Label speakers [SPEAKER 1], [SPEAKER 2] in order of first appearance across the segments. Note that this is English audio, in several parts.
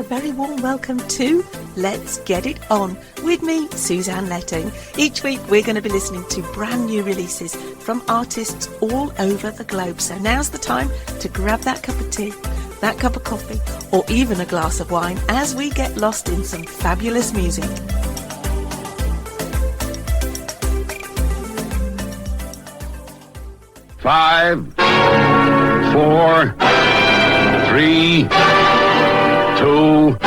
[SPEAKER 1] very warm welcome to Let's Get It On with me, Suzanne Letting. Each week we're going to be listening to brand new releases from artists all over the globe. So now's the time to grab that cup of tea, that cup of coffee, or even a glass of wine as we get lost in some fabulous music.
[SPEAKER 2] Five, 4, 3, 2,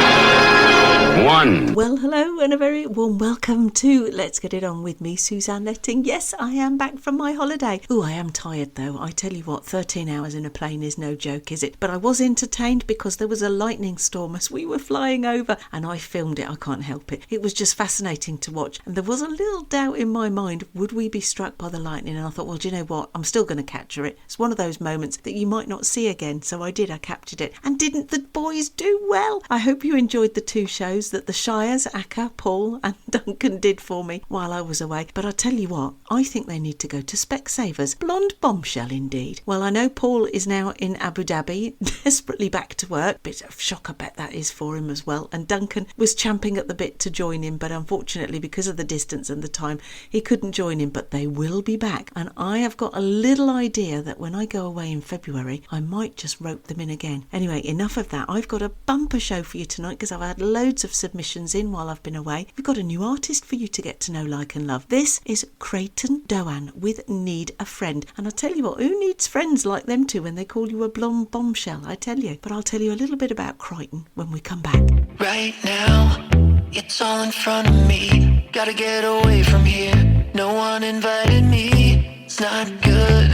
[SPEAKER 2] 1.
[SPEAKER 1] Well, hello and a very warm welcome to Let's Get It On with me, Suzanne Letting. Yes, I am back from my holiday. Oh, I am tired though. I tell you what, 13 hours in a plane is no joke, is it? But I was entertained because there was a lightning storm as we were flying over and I filmed it. I can't help it. It was just fascinating to watch. And there was a little doubt in my mind, would we be struck by the lightning? And I thought, well, do you know what? I'm still going to capture it. It's one of those moments that you might not see again. So I did. I captured it. And didn't the boys do well? I hope you enjoyed the two shows that the Shires, Akka, Paul and Duncan did for me while I was away. But I tell you what, I think they need to go to Specsavers. Blonde bombshell indeed. Well, I know Paul is now in Abu Dhabi, desperately back to work. Bit of shock I bet that is for him as well. And Duncan was champing at the bit to join him, but unfortunately because of the distance and the time, he couldn't join him. But they will be back. And I have got a little idea that when I go away in February, I might just rope them in again. Anyway, enough of that. I've got a bumper show for you tonight because I've had loads of submissions in while I've been away. We've got a new artist for you to get to know, like and love. This is Creighton Doan with Need a Friend. And I tell you what, who needs friends like them two when they call you a blonde bombshell? I tell you. But I'll tell you a little bit about Creighton when we come back.
[SPEAKER 3] Right now, it's all in front of me. Gotta get away from here. No one invited me. It's not good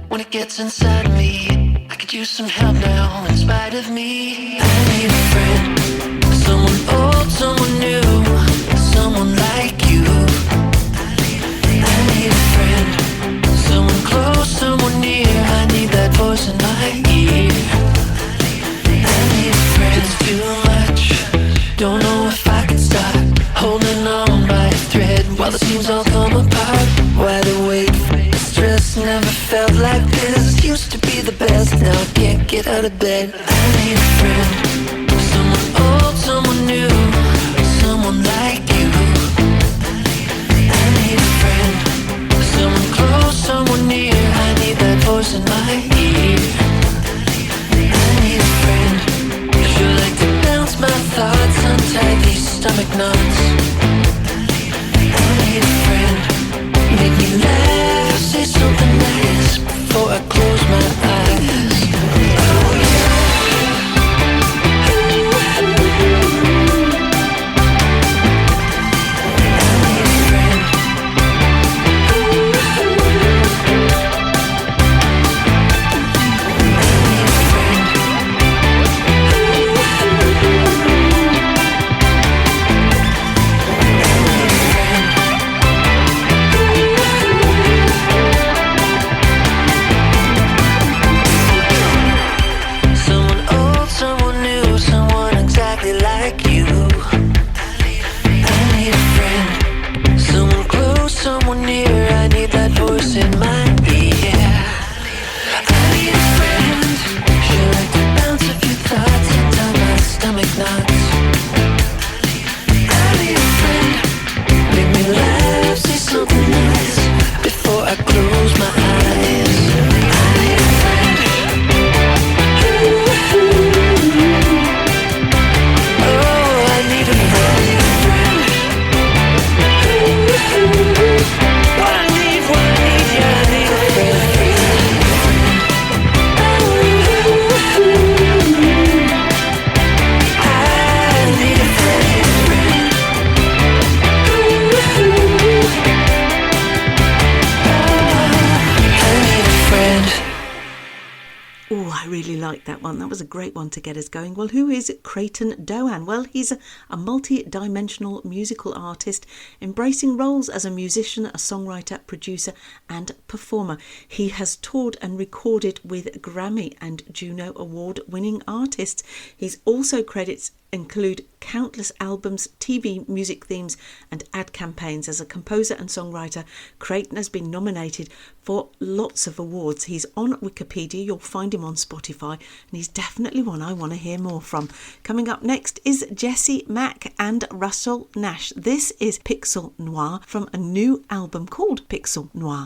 [SPEAKER 3] when it gets inside of me. I could use some help now in spite of me. I need a friend. Someone old, someone new, someone like you. I need a friend, someone close, someone near. I need that voice in my ear. I need a friend. It's too much, don't know if I can stop holding on by a thread while the seams all come apart. Why the weight, the stress never felt like this. Used to be the best, now I can't get out of bed. I need a friend, someone old, someone new, someone like you. I need a friend, someone close, someone near. I need that voice in my ear. I need a friend, sure like to bounce my thoughts, untie these stomach knots. I need a friend, make me laugh, say something nice before I close my eyes. Oh yeah.
[SPEAKER 1] That was a great one to get us going. Well, who is Creighton Doan? Well, he's a multi-dimensional musical artist, embracing roles as a musician, a songwriter, producer and performer. He has toured and recorded with Grammy and Juno Award winning artists. He's also credits include countless albums, TV music themes and ad campaigns. As a composer and songwriter, Creighton has been nominated for lots of awards. He's on Wikipedia, you'll find him on Spotify, and he's definitely one I want to hear more from. Coming up next is Jesse Mack and Russell Nash. This is Pixel Noir from a new album called Pixel Noir.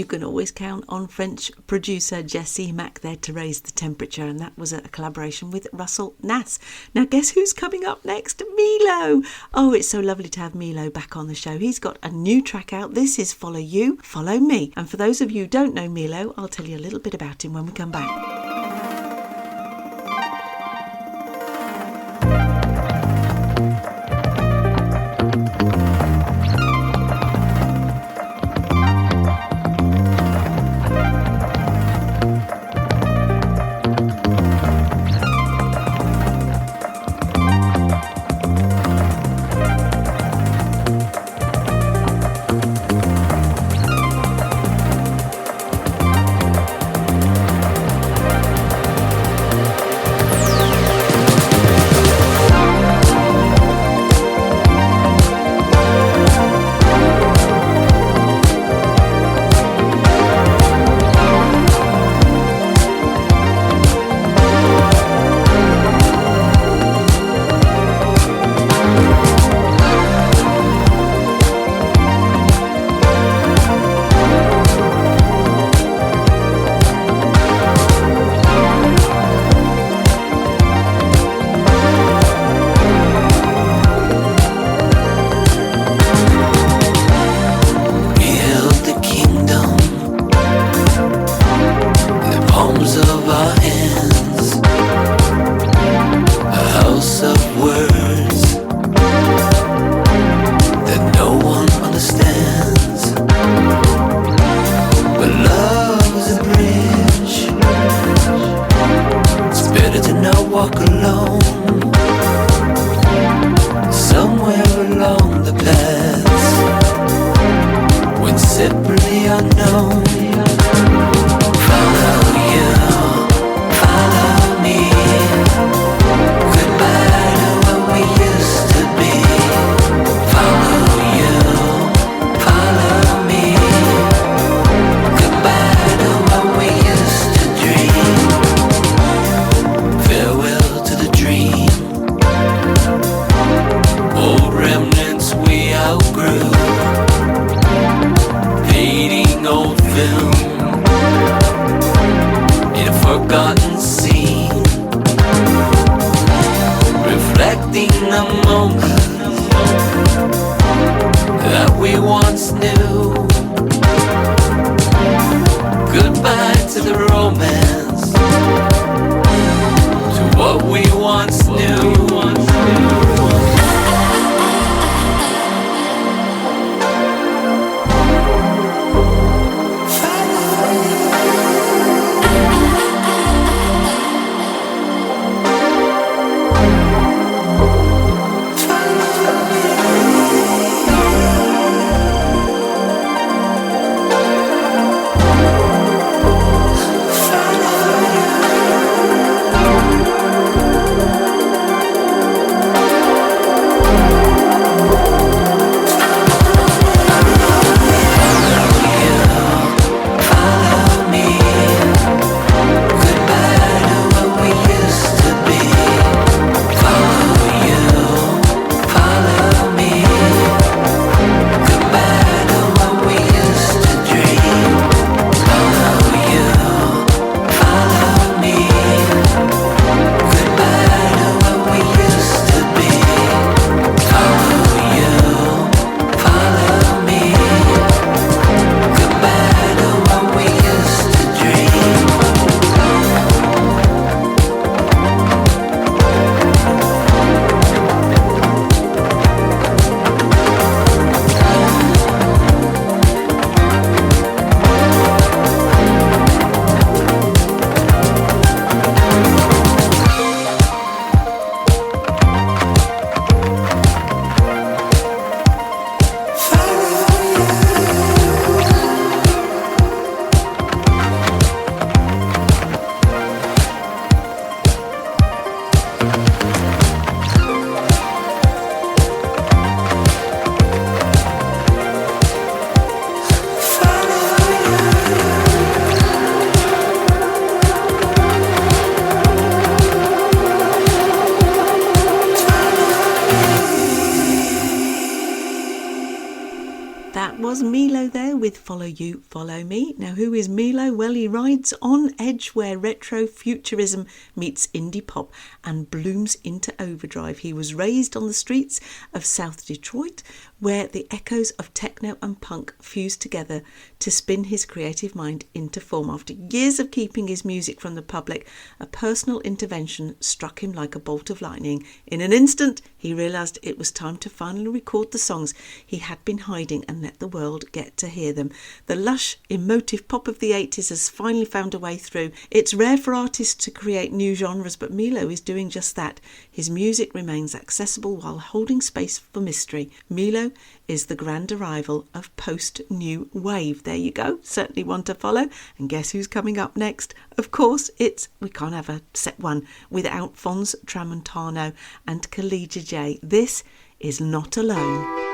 [SPEAKER 1] can always count on French producer Jesse Mack there to raise the temperature, and that was a collaboration with Russell Nass. Now guess who's coming up next? Milo! Oh, it's so lovely to have Milo back on the show. He's got a new track out. This is Follow You, Follow Me. And for those of you who don't know Milo, I'll tell you a little bit about him when we come back.
[SPEAKER 3] our hands, a house of words that no one understands. But love is a bridge. It's better to not walk alone. Somewhere along the paths, when separately unknown. Follow you, follow me. Goodbye to what we used to be. Follow you, follow me. Goodbye to what we used to dream. Farewell to the dream. Old remnants we outgrew. Fading old film in a forgotten scene, reflecting the moment that we once knew. Goodbye to the romance, to what we once knew.
[SPEAKER 1] Follow You, Follow Me. Now, who is Milo? Well, he rides on edge where retro futurism meets indie pop and blooms into overdrive. He was raised on the streets of South Detroit, where the echoes of techno and punk fused together to spin his creative mind into form. After years of keeping his music from the public, a personal intervention struck him like a bolt of lightning. In an instant, he realised it was time to finally record the songs he had been hiding and let the world get to hear them. The lush, emotive pop of the 80s has finally found a way through. It's rare for artists to create new genres, but Milo is doing just that. His music remains accessible while holding space for mystery. Milo is the grand arrival of post-new wave. There you go, certainly one to follow. And guess who's coming up next? Of course, we can't have a set one without Fons Tramontano and Khalija J. This is Not Alone.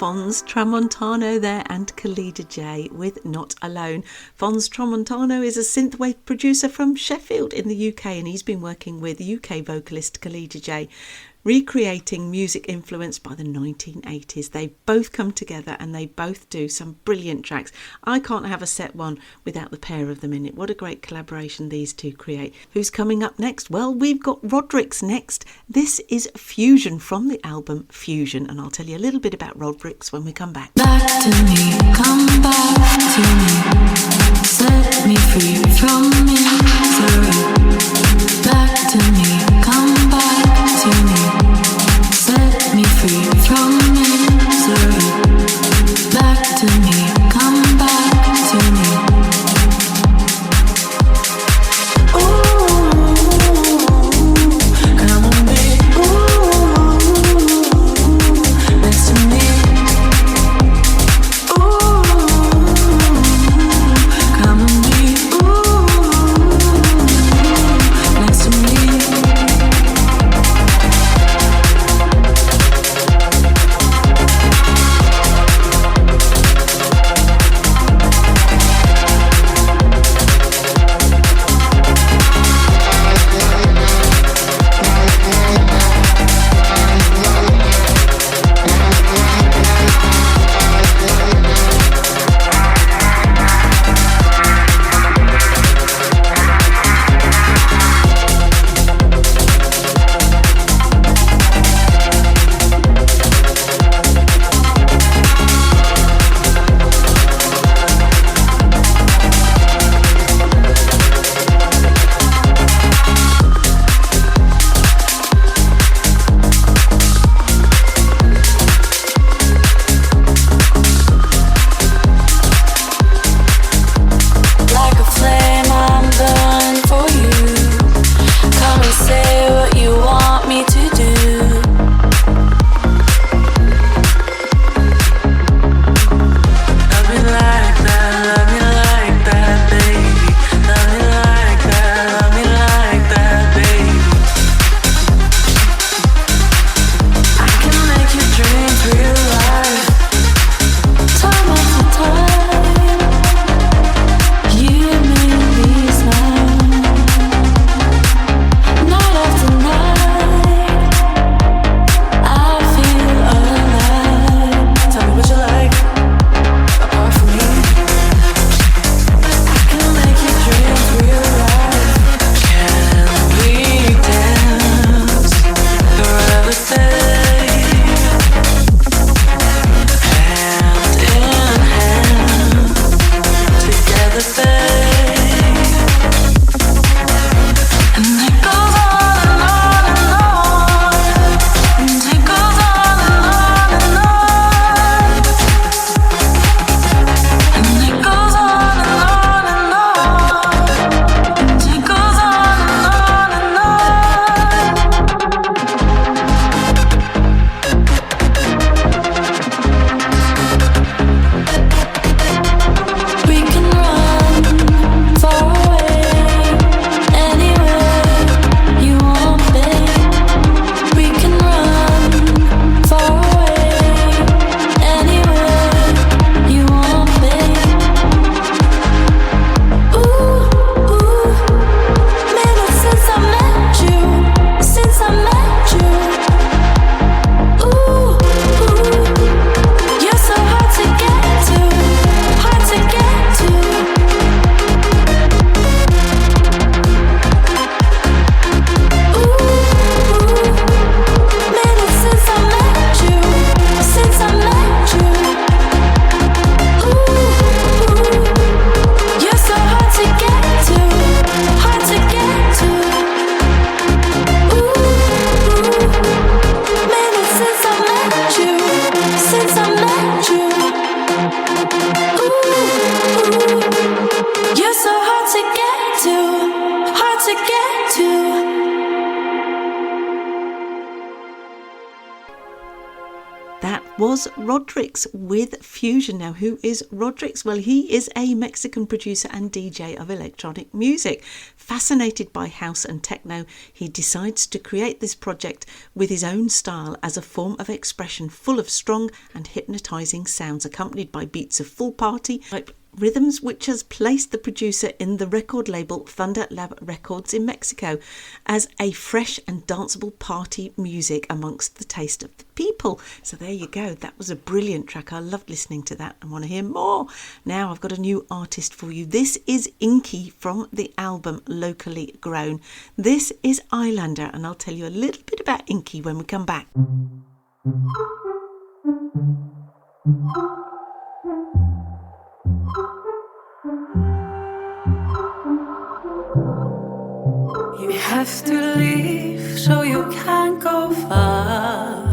[SPEAKER 1] Fons Tramontano there and Khalida J with Not Alone. Fons Tramontano is a synthwave producer from Sheffield in the UK, and he's been working with UK vocalist Khalida J, recreating music influenced by the 1980s. They both come together and they both do some brilliant tracks. I can't have a set one without the pair of them in it. What a great collaboration these two create. Who's coming up next? Well, we've got Rodrix next. This is Fusion from the album Fusion, and I'll tell you a little bit about Rodrix when we come back.
[SPEAKER 4] Back to me, come back to me, set me free from misery. Back to me, come back to me, set me free from misery. Back to me, come back to me.
[SPEAKER 1] was Rodrix with Fusion. Now, who is Rodrix? Well, he is a Mexican producer and DJ of electronic music. Fascinated by house and techno, he decides to create this project with his own style as a form of expression full of strong and hypnotizing sounds, accompanied by beats of full party type rhythms, which has placed the producer in the record label Thunder Lab Records in Mexico as a fresh and danceable party music amongst the taste of the people. So there you go. That was a brilliant track. I loved listening to that and want to hear more. Now I've got a new artist for you. This is Inky from the album Locally Grown. This is Islander, and I'll tell you a little bit about Inky when we come back.
[SPEAKER 4] You have to leave so you can't go far.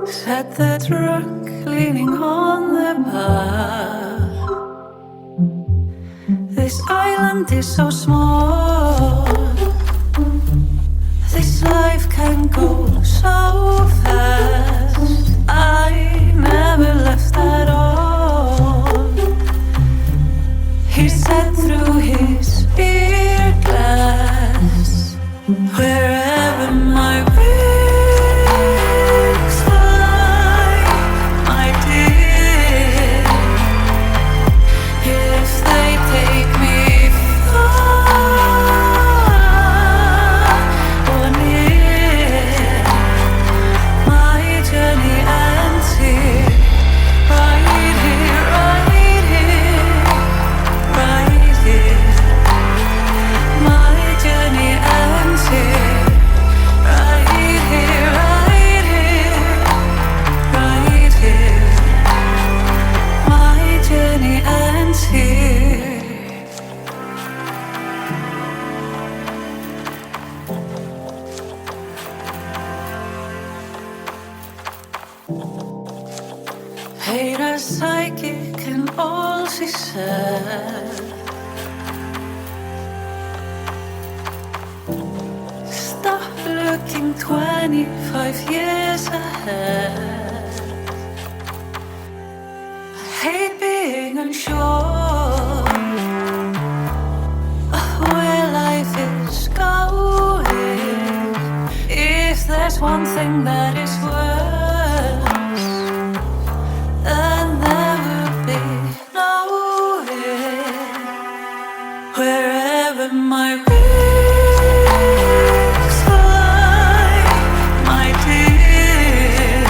[SPEAKER 4] Sat there drunk, leaning on the bar. This island is so small. This life can go so fast. I never left at all. He said through his beer glass, wherever my wings fly, my dear, if they take me far or near, my journey ends here, right here, right here. Right here, my journey ends here. Right here, right here, right here. My journey ends here. Hate a psychic and all she said. Stop looking 25 years ahead. I hate being unsure of where life is going. If there's one thing that is worse, then there will be nowhere. Wherever my wings fly, my dear,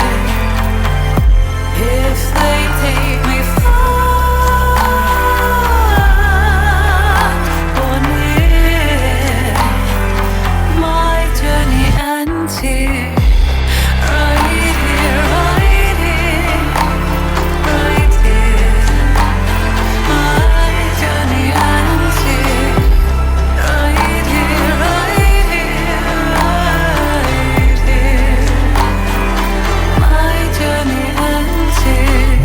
[SPEAKER 4] if they take me far or near, my journey ends here. Right here, right here, right here. My journey ends here. Right here, right here, right here. My journey ends here.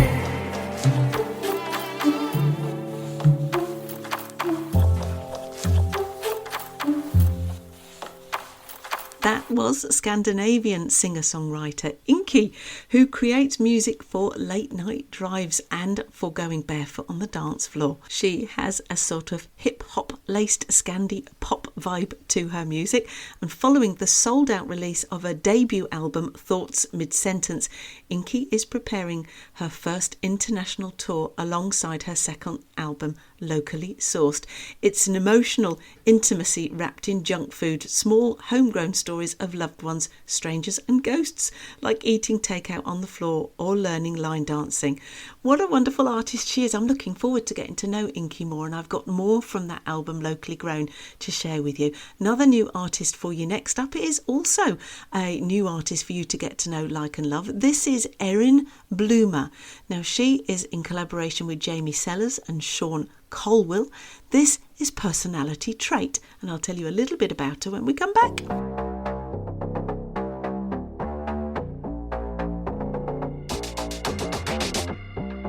[SPEAKER 1] That was Scandinavian singer-songwriter Inky, who creates music for late night drives and for going barefoot on the dance floor. She has a sort of hip-hop laced Scandi pop vibe to her music, and following the sold-out release of her debut album Thoughts Mid-Sentence, Inky is preparing her first international tour alongside her second album, Locally Sourced. It's an emotional intimacy wrapped in junk food, small homegrown stories of loved ones, strangers and ghosts, like eating takeout on the floor or learning line dancing. What a wonderful artist she is. I'm looking forward to getting to know Inky more, and I've got more from that album Locally Grown to share with you. Another new artist for you next up is also a new artist for you to get to know, like and love. This is Erin Bloomer. Now, she is in collaboration with Jamie Sellers and Sean Colwill. This is Personality Trait, and I'll tell you a little bit about her when we come back.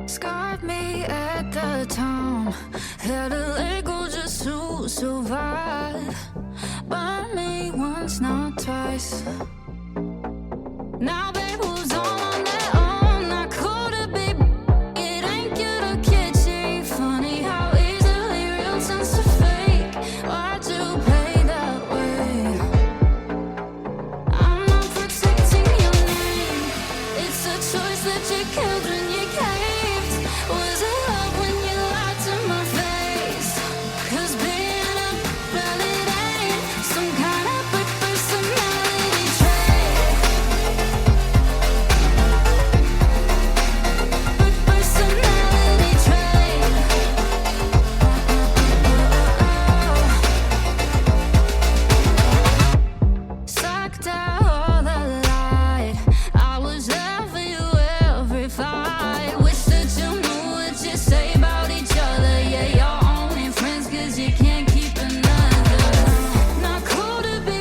[SPEAKER 5] Scarred me at the time, had to let go just to survive. Burned me one once, not twice. Now babe moves on their own. Not cool to be, it ain't cute or kitschy. Funny how easily real turns to fake. Why'd you play that way? I'm not protecting your name. It's a choice that you killed when you caved. Was it love when you lied to my face? 'Cause being a really ain't some kind of big personality trait. Big personality trait. Sucked out all the light. I was there for you every fight. Wish that you knew what you say about each other. Yeah, you're only friends 'cause you can't keep another. Not cool to be,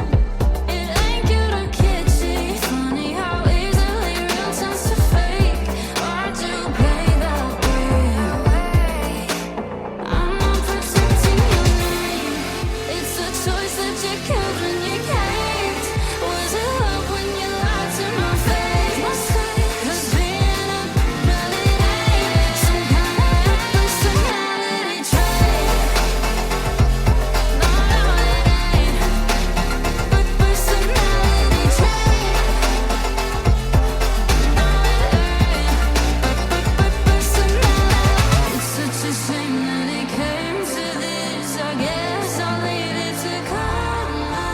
[SPEAKER 5] it ain't cute or kitschy. Funny how easily real turns to fake. Why'd you play that way? I'm not protecting your name. It's a choice that you killed when you caved. Was it love when you lied to my face? 'Cause being a really ain't some kind of personality trait. No, it ain't. Big personality trait. No, it ain't. Big personality. It's such a shame that it came to this. I guess I'll leave it to karma.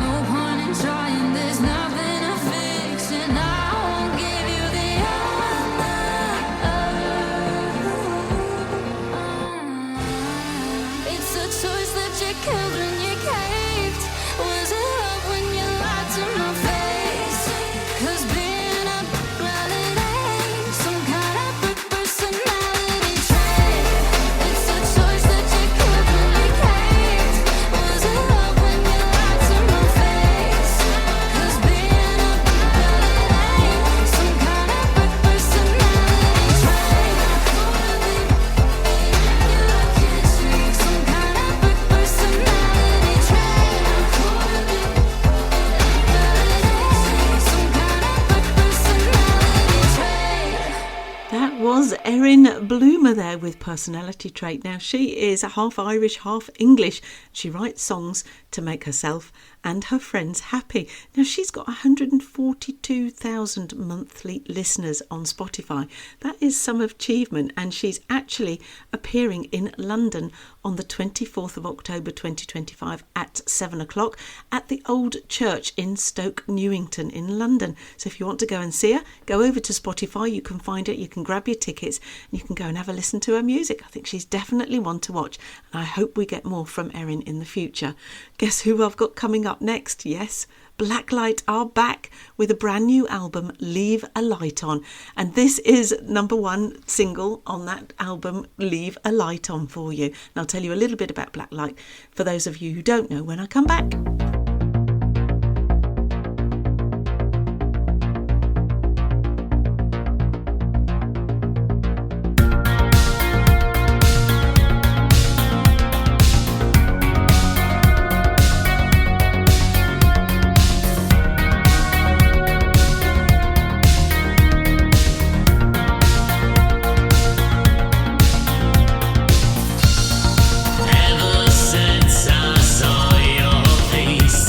[SPEAKER 5] No point in trying, there's nothing to fix, and I won't give you the honor. It's a choice that you killed when you caved. Was it love when you lied to my face? 'Cause being a really ain't some kind of big personality trait. It's a choice that you killed when you caved. Was it love when you lied to my face? 'Cause being a really ain't some kind of big personality trait. Some kind of big personality trait. Some kind of big personality trait.
[SPEAKER 1] That was Erin Bloomer there with Personality Trait. Now, she is half Irish, half English. She writes songs to make herself and her friends happy. Now, she's got 142,000 monthly listeners on Spotify. That is some achievement, and she's actually appearing in London on the 24th of October 2025 at 7 o'clock at the Old Church in Stoke Newington in London. So if you want to go and see her, go over to Spotify. You can find it, you can grab your tickets, and you can go and have a listen to her music. I think she's definitely one to watch, and I hope we get more from Erin in the future. Guess who I've got coming up next? Yes, Blacklight are back with a brand new album, Leave a Light On, and this is number one single on that album, Leave a Light On, for you. And I'll tell you a little bit about Blacklight for those of you who don't know when I come back.
[SPEAKER 6] Ever since I saw your face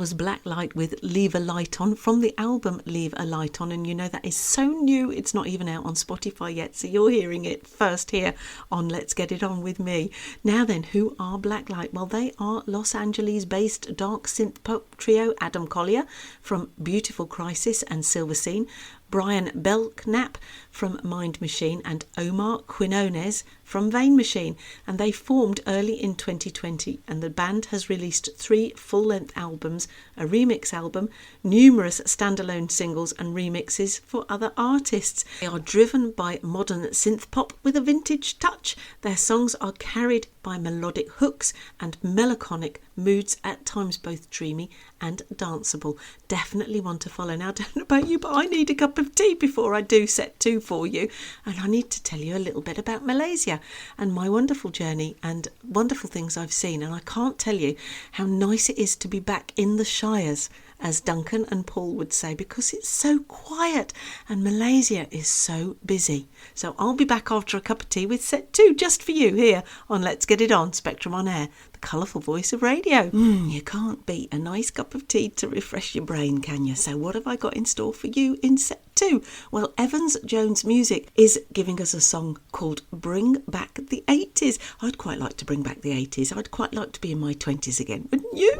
[SPEAKER 1] was Blacklight with Leave a Light On from the album Leave a Light On, and you know that is so new it's not even out on Spotify yet, so you're hearing it first here on Let's Get It On With Me. Now then, who are Blacklight? Well, they are Los Angeles based dark synth pop trio Adam Collier from Beautiful Crisis and Silver Scene, Brian Belknap from Mind Machine, and Omar Quinones from Vein Machine, and they formed early in 2020, and the band has released 3 full-length albums, a remix album, numerous standalone singles and remixes for other artists. They are driven by modern synth pop with a vintage touch. Their songs are carried by melodic hooks and melancholic moods, at times both dreamy and danceable. Definitely one to follow. Now, I don't know about you, but I need a cup of tea before I do set 2 for you, and I need to tell you a little bit about Malaysia and my wonderful journey and wonderful things I've seen. And I can't tell you how nice it is to be back in the Shires, as Duncan and Paul would say, because it's so quiet and Malaysia is so busy. So I'll be back after a cup of tea with set 2 just for you here on Let's Get It On, Spectrum on Air, the colourful voice of radio. You can't beat a nice cup of tea to refresh your brain, can you? So what have I got in store for you in set 2? Well, Evans Jones Music is giving us a song called Bring Back the 80s. I'd quite like to bring back the 80s. I'd quite like to be in my 20s again, wouldn't you?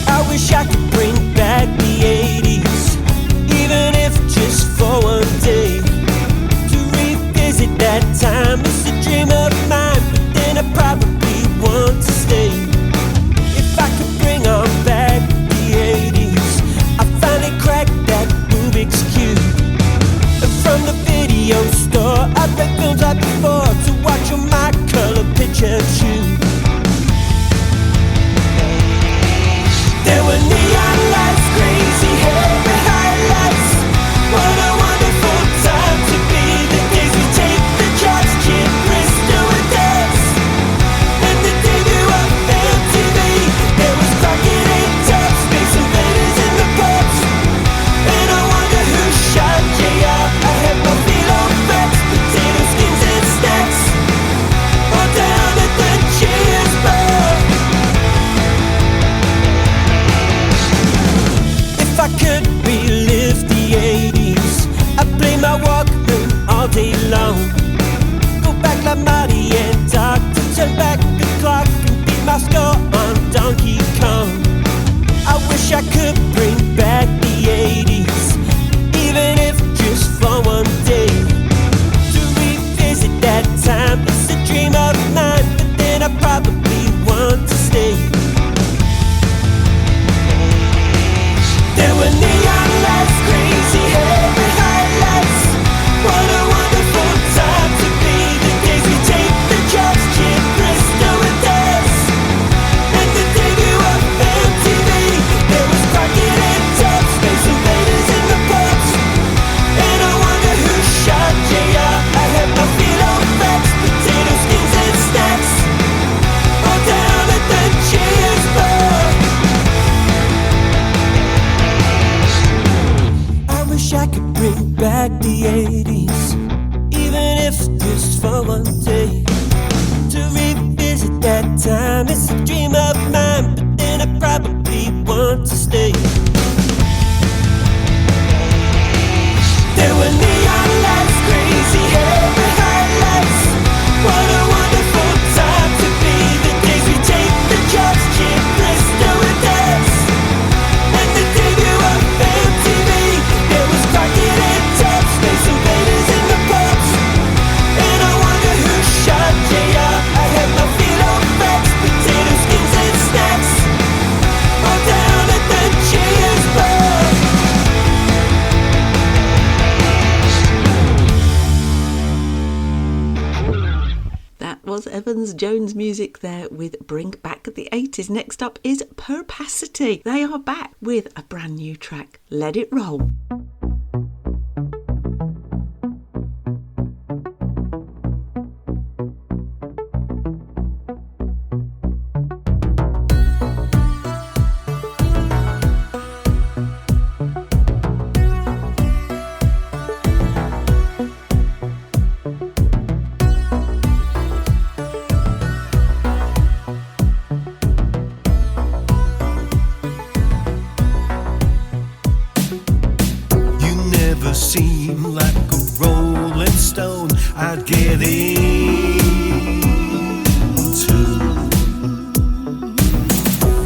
[SPEAKER 6] I wish I could bring back the 80s, even if just for one day. To revisit that time is a dream of mine, but then I probably want to stay. If I could bring on back the 80s, I finally cracked that Rubik's Cube. And from the video store, I'd rent films like before to watch on my color picture tube. There were neon lights, crazy hair and highlights. What a wonderful time to be. The days we take the jobs, Kid Bristol and dance. And the debut of MTV. There was Crockett and Top, Space Invaders in the pubs. And I wonder who shot JR. I had my philo facts, potato skins and snacks. All down at the Cheers bar. If I could relive the 80s, I'd play my Walkman all day long. Go back like Marty and Doc to turn back the clock and beat my score on Donkey Kong. I wish I could bring back the 80s, even if just for one day. To revisit that time is a dream of mine, but then I probably want to stay. There were neon lights, crazy hair and highlights. What a wonderful time to be. The days we take the jobs, Kid Bristol and dance. And the debut of MTV. There was Crockett and Top, Space Invaders in the pubs. And I wonder who shot JR. I had my philo facts, potato skins and snacks. All down at the Cheers bar. I wish I could bring back the 80s, even if just for one day. To revisit that time is a dream of mine, but then I probably want to stay. There were neon lights, crazy hair and highlights. What a wonderful time to be. The days we take the jobs, Kid Bristol and dance. And the debut of MTV. There was Crockett and Top, Space Invaders in the pubs. And I wonder who shot JR. I had my philo facts, potato skins and snacks. All down at the Cheers bar.
[SPEAKER 1] That was Evans Jones Music there with Bring Back the 80s. Next up is Perpacity. They are back with a brand new track, Let It Roll.
[SPEAKER 6] I'd get into.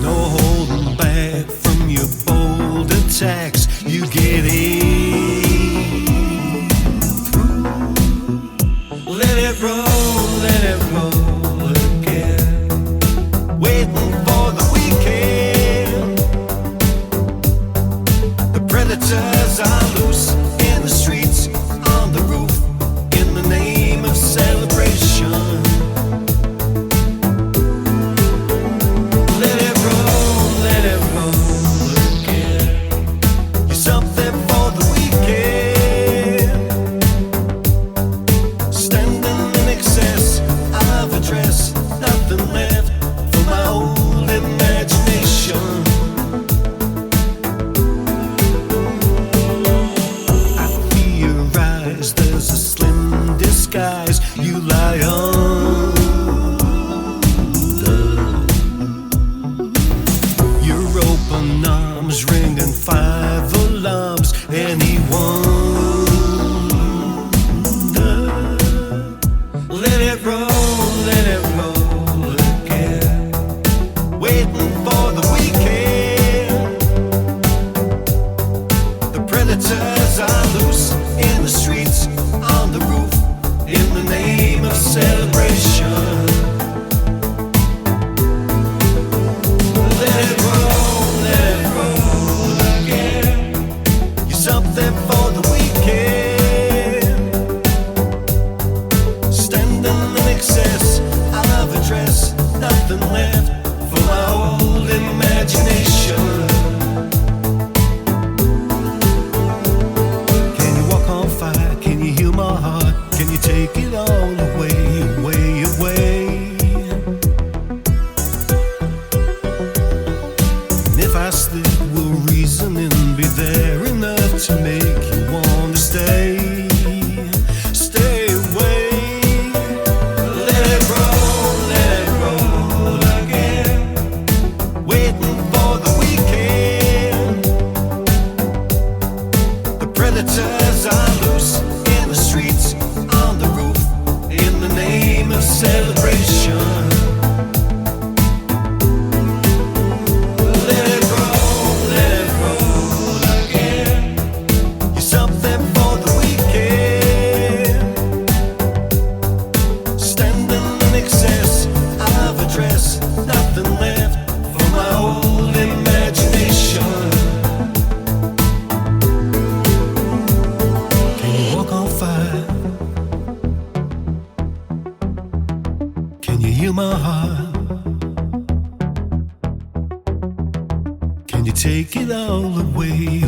[SPEAKER 6] No holding back from your bold attacks. You get in through. Let it roll again. Waiting for the weekend. The predators are loose in the streets, on the roof, in the name of celebration. Let it roll again. You're something for the weekend. Standing in excess of a dress, nothing left for my old imagination. I feel your eyes, there's a slim disguise you lie under. Your open arms ringing 5 alarms. Anyone? Let it roll again. Waiting for the weekend. The predators are loose in the streets, on the roof, in the name of celebration. Let it roll again. You're something for the weekend. Standing in excess of a dress, nothing left for my old imagination. Can you walk on fire? Can you heal my heart? Can you take it all away? And if I slip, will reasoning be there enough to make you want to stay? Stay away. Let it roll again. Waiting for the weekend. The predators are loose in the streets, on the roof, in the name of celebration. Let it roll again. You're something for the weekend. Standing in excess of a dress, nothing left for my old imagination. Can you walk on fire? Can you heal my heart? Can you take it all away?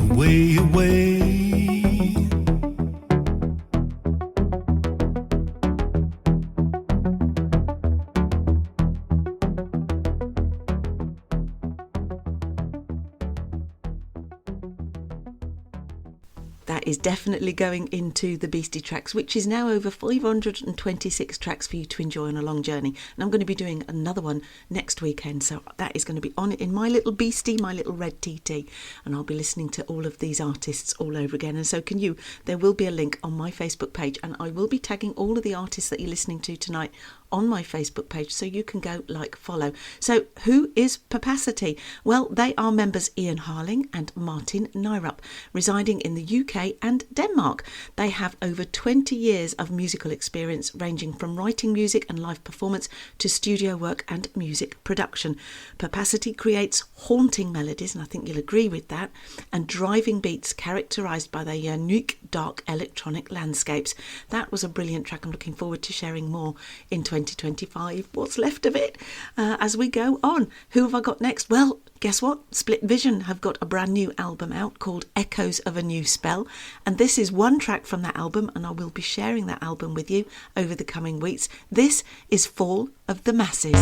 [SPEAKER 1] That is definitely going into the Beastie Tracks, which is now over 526 tracks for you to enjoy on a long journey. And I'm going to be doing another one next weekend, so that is going to be on it in my little Beastie, my little red TT, and I'll be listening to all of these artists all over again, and so can you. There will be a link on my Facebook page, and I will be tagging all of the artists that you're listening to tonight on my Facebook page, so you can go follow. So who is Papacity? Well, they are members Ian Harling and Martin Nyrup, residing in the UK and Denmark. They have over 20 years of musical experience, ranging from writing music and live performance to studio work and music production. Papacity creates haunting melodies, and I think you'll agree with that, and driving beats characterised by their unique dark electronic landscapes. That was a brilliant track. I'm looking forward to sharing more in 2025, what's left of it, as we go on. Who have I got next? Well, guess what? Split Vision have got a brand new album out called Echoes of a New Spell, and this is one track from that album, and I will be sharing that album with you over the coming weeks. This is Fall of the Masses.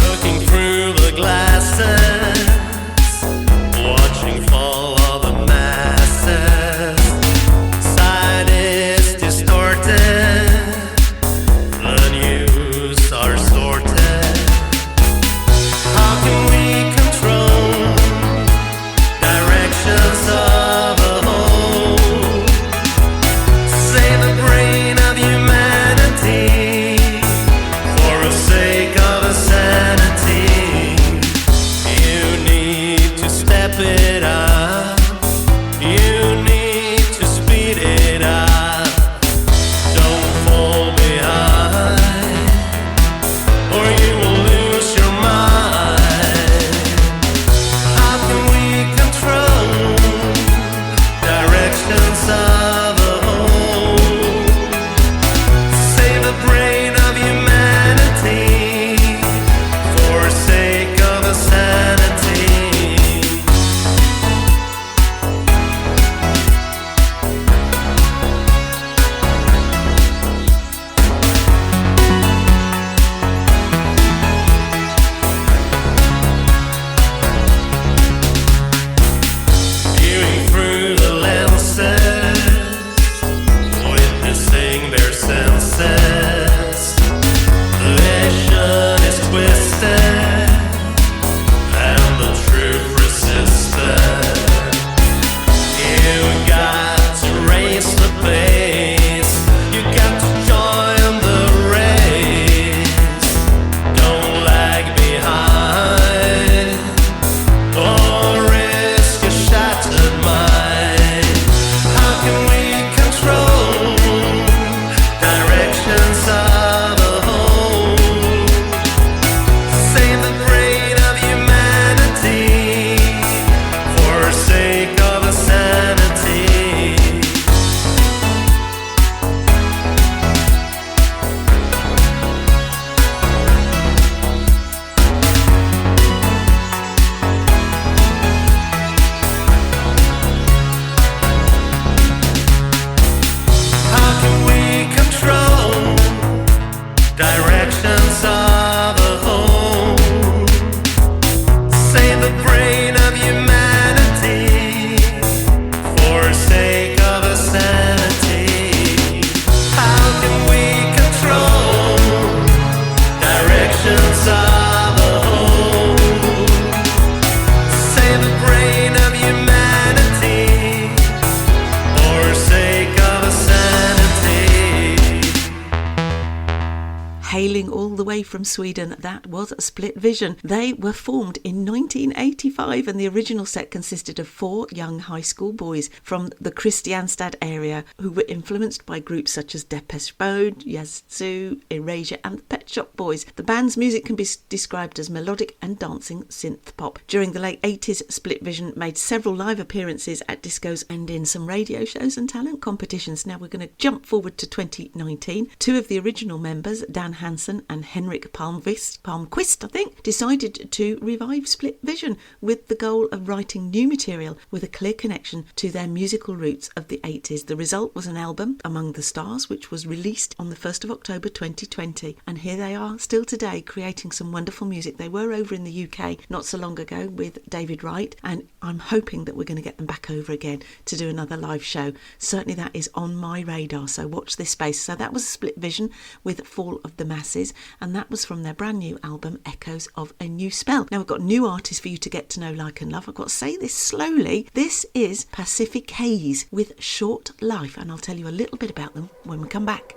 [SPEAKER 6] Looking through the glasses, watching fall of the masses. Sight is distorted, the news are sorted. How can we control step it up. You need to speed it up. Don't fall behind, or you will lose your mind. How can we control directions of a whole? Save the brain of humanity for sake of a sanity. Viewing through the lenses, witnessing their senses. Vision is twisted, and the truth resisted. You got to raise the pace. You got to join the race. Don't lag behind, or risk a shattered mind. How can we control directions of a whole? Save the brain of humanity for sake of a sanity. How can we control directions of a whole? Save the brain of humanity for sake of a sanity. How can we control directions of a whole? Save the brain of humanity for sake of a sanity.
[SPEAKER 1] Hailing all the way from Sweden, that was Split Vision. They were formed in 1985, and the original set consisted of 4 young high school boys from the Kristianstad area who were influenced by groups such as Depeche Mode, Yazoo, Erasure and the Pet Shop Boys. The band's music can be described as melodic and dancing synth pop. During the late 80s, Split Vision made several live appearances at discos and in some radio shows and talent competitions. Now we're going to jump forward to 2019. 2 of the original members, Dan Hansen and Henrik Palmqvist, I think, decided to revive Split Vision with the goal of writing new material with a clear connection to their musical roots of the 80s. The result was an album, Among the Stars, which was released on the 1st of October 2020. And here they are still today creating some wonderful music. They were over in the UK not so long ago with David Wright, and I'm hoping that we're going to get them back over again to do another live show. Certainly that is on my radar, so watch this space. So that was Split Vision with Fall of the Masses, and that was from their brand new album Echoes of a New Spell. Now we've got new artists for you to get to know, like and love. I've got to say this slowly. This is Pacific Haze with Short Life, and I'll tell you a little bit about them when we come back.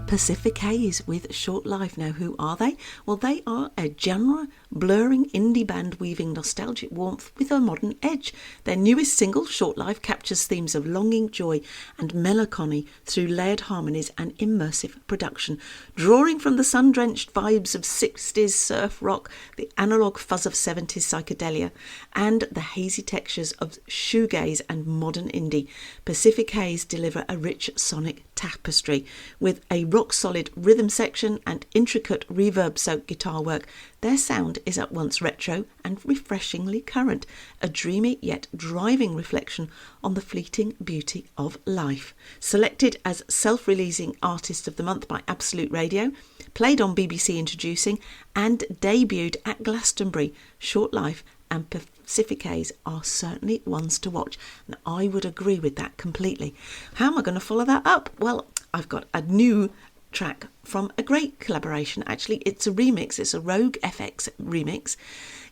[SPEAKER 1] Pacific Haze with Short Life. Now, who are they? Well, they are a genre blurring indie band weaving nostalgic warmth with a modern edge. Their newest single, Short Life, captures themes of longing, joy and melancholy through layered harmonies and immersive production, drawing from the sun-drenched vibes of 60s surf rock, the analogue fuzz of 70s psychedelia, and the hazy textures of shoegaze and modern indie. Pacific Haze deliver a rich sonic tapestry with a rock-solid rhythm section and intricate reverb-soaked guitar work. Their sound is at once retro and refreshingly current, a dreamy yet driving reflection on the fleeting beauty of life. Selected as Self-Releasing Artist of the Month by Absolute Radio, played on BBC Introducing, and debuted at Glastonbury, Short Life and Pacific Haze are certainly ones to watch. And I would agree with that completely. How am I going to follow that up? Well, I've got a new track from a great collaboration. Actually, it's a remix. It's a Rogue FX remix.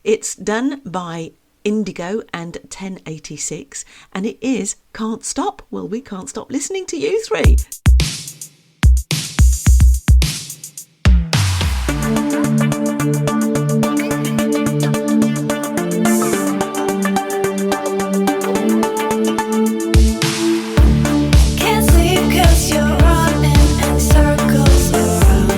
[SPEAKER 1] It's done by Indigo and 1086, and it is Can't Stop. Well, we can't stop listening to you three.
[SPEAKER 4] Can't sleep 'cause you're running in circles around.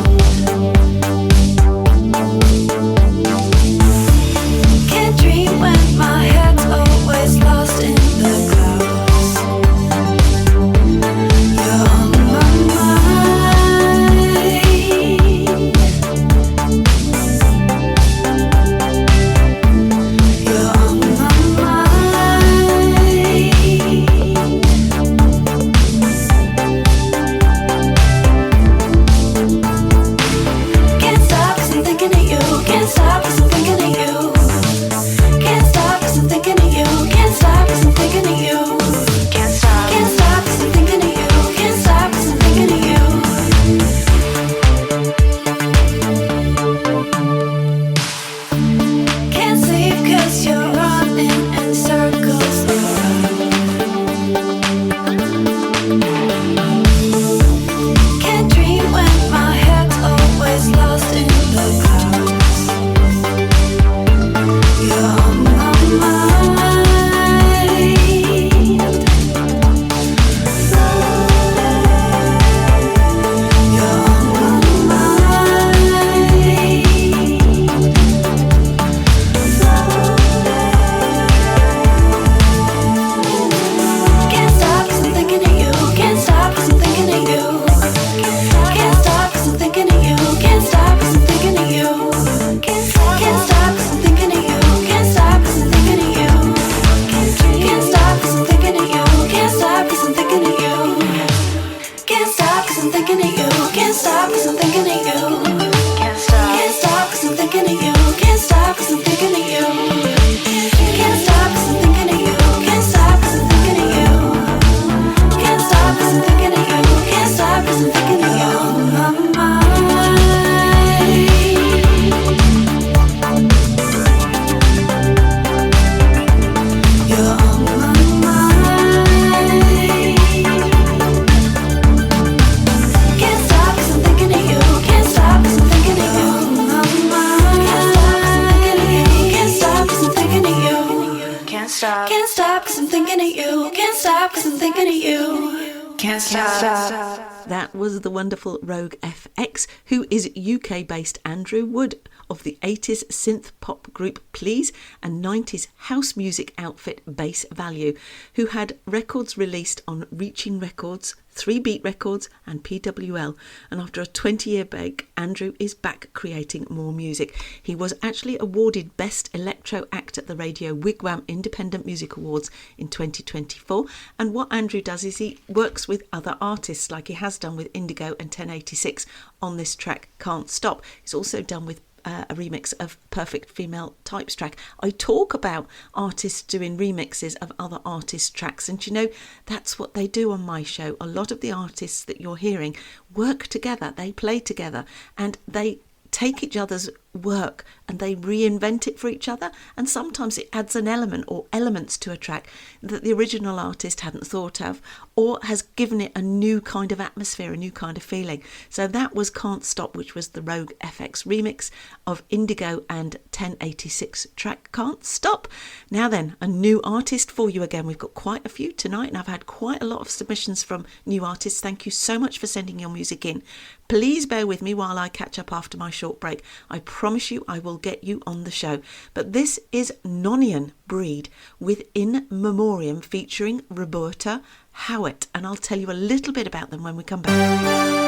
[SPEAKER 4] Can't dream when my head's always lost in the clouds. You're on my mind. You're on my mind. Can't stop 'cause I'm thinking of you. Can't stop 'cause I'm thinking of you. Can't stop 'cause I'm thinking of you. Can't stop 'cause I'm thinking of you. Can't stop 'cause I'm thinking of you. Can't stop 'cause I'm thinking of you. Can't sleep 'cause you're running in circles around. Can't dream when my head's always lost in the clouds. You're on my mind. You're on my mind. Can't stop 'cause I'm thinking of you. Can't stop 'cause I'm thinking of you. Can't stop 'cause I'm thinking of you. Can't stop 'cause I'm thinking of you. Can't stop 'cause I'm thinking of you. Can't stop 'cause I'm thinking of you. Can't stop 'cause I'm thinking of you. Can't stop 'cause I'm thinking of you. Can't stop 'cause I'm thinking of you. Can't stop 'cause I'm thinking of you. Can't stop 'cause I'm thinking of you. Can't stop 'cause I'm thinking of you. Can't stop 'cause I'm thinking of you. Can't stop 'cause I'm thinking of you. Can't stop 'cause I'm thinking of you. Can't stop 'cause I'm thinking of you. On my mind. You're on my mind. Can't stop 'cause I'm thinking of you. Can't stop 'cause I'm thinking of you. On my mind. Can't stop 'cause I'm thinking of you. Can't stop 'cause I'm thinking of you. Can't stop 'cause I'm thinking of you. Can't stop.
[SPEAKER 1] That was the wonderful Rogue FX, who is UK-based Andrew Wood of the 80s synth pop group Please and 90s house music outfit Bass Value, who had records released on Reaching Records, 3 Beat Records and PWL. And after a 20-year break, Andrew is back creating more music. He was actually awarded Best Electro Act at the Radio Wigwam Independent Music Awards in 2024. And what Andrew does is he works with other artists, like he has done with Indigo and 1086 on this track Can't Stop. He's also done with a remix of Perfect Female Types track. I talk about artists doing remixes of other artists' tracks, and you know, that's what they do on my show. A lot of the artists that you're hearing work together, they play together, and they take each other's work and they reinvent it for each other, and sometimes it adds an element or elements to a track that the original artist hadn't thought of, or has given it a new kind of atmosphere, a new kind of feeling. So that was Can't Stop, which was the Rogue FX remix of Indigo and 1086 track Can't Stop. Now then, a new artist for you again. We've got quite a few tonight, and I've had quite a lot of submissions from new artists. Thank you so much for sending your music in. Please bear with me while I catch up after my short break. I promise you I will get you on the show. But this is Nonian Breed with In Memoriam featuring Roberta Howitt, and I'll tell you a little bit about them when we come back.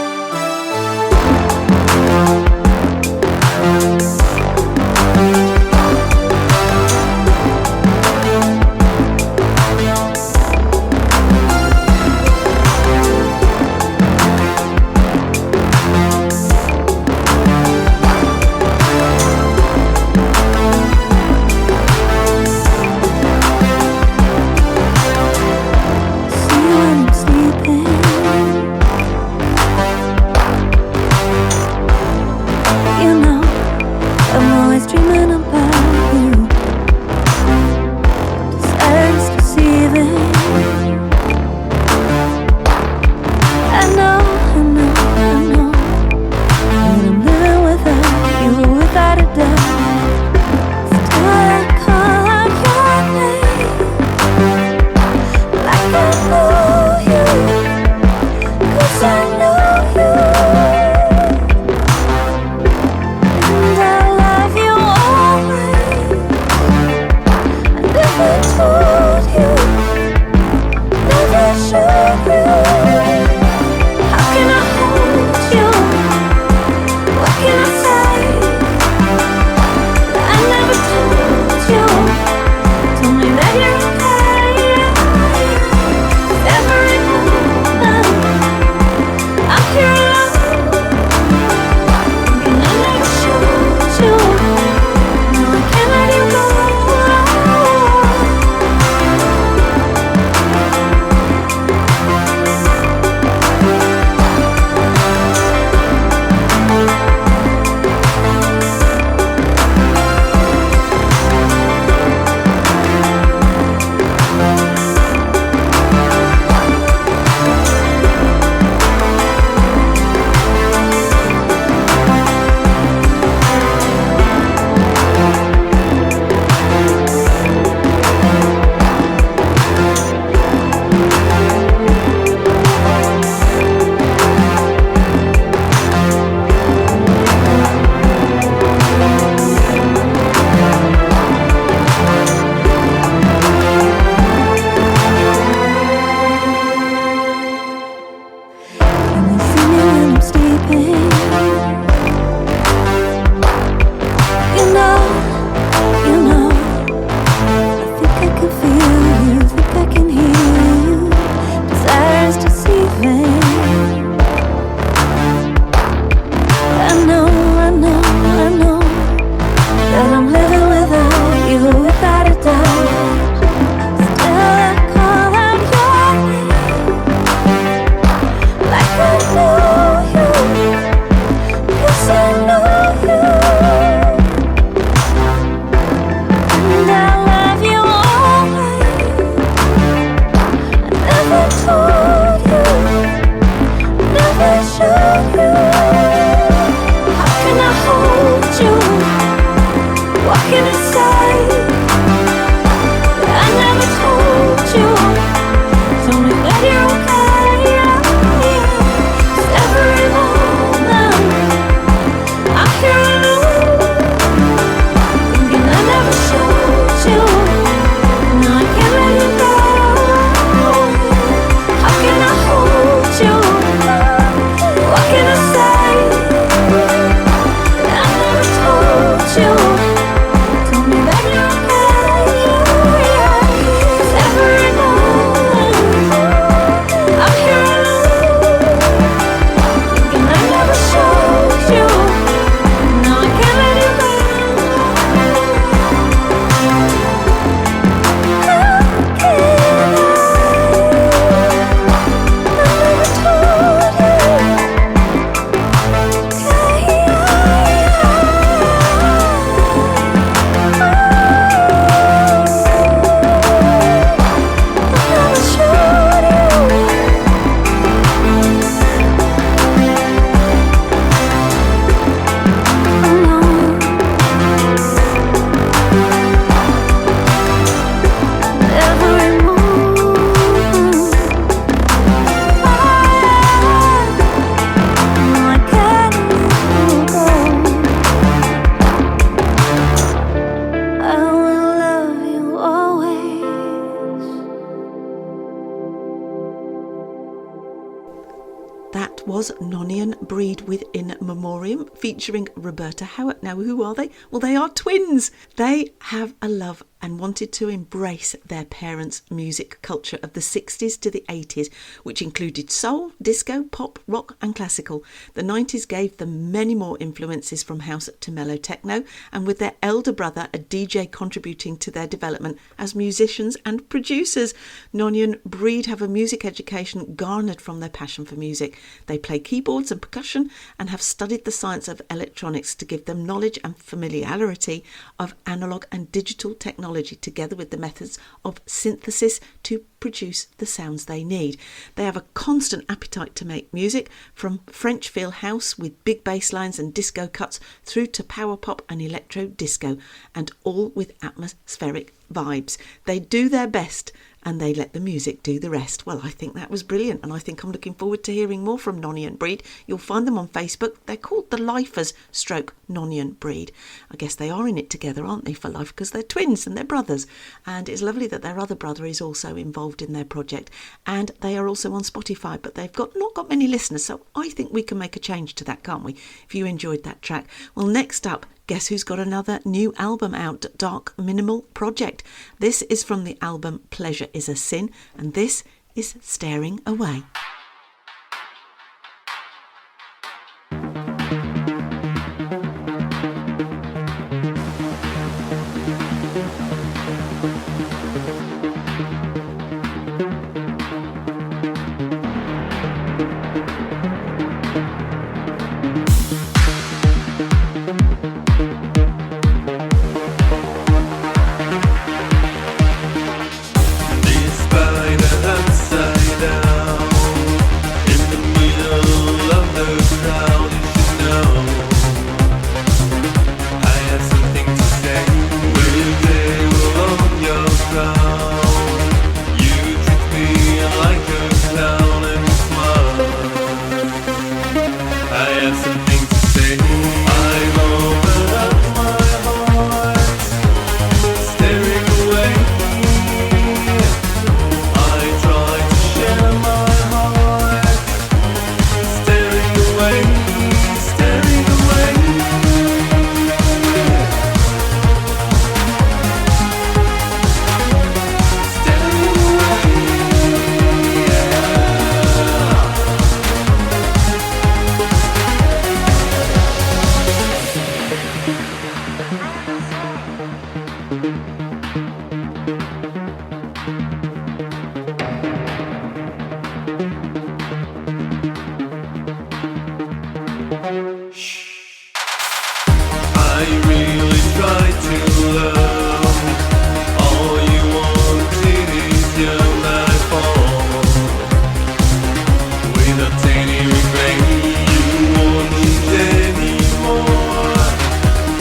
[SPEAKER 1] was Nonny and Breed with In Memoriam featuring Roberta Howard. Now, who are they? Well, they are twins. They have a love and wanted to embrace their parents' music culture of the 60s to the 80s, which included soul, disco, pop, rock and classical. The 90s gave them many more influences from house to mellow techno, and with their elder brother, a DJ, contributing to their development as musicians and producers. Nonny and Breed have a music education garnered from their passion for music. They play keyboards and percussion and have studied the science of electronics to give them knowledge and familiarity of analog and digital technology, together with the methods of synthesis to produce the sounds they need. They have a constant appetite to make music, from French feel house with big bass lines and disco cuts through to power pop and electro disco, and all with atmospheric vibes. They do their best and they let the music do the rest. Well, I think that was brilliant, and I think I'm looking forward to hearing more from Nonny and Breed. You'll find them on Facebook. They're called The Lifers stroke Nonny and Breed. I guess they are in it together, aren't they, for life, because they're twins and they're brothers. And it's lovely that their other brother is also involved in their project. And they are also on Spotify, but they've not got many listeners, so I think we can make a change to that, can't we, if you enjoyed that track. Well, next up, guess who's got another new album out? Dark Minimal Project. This is from the album Pleasure is a Sin, and this is Staring Away.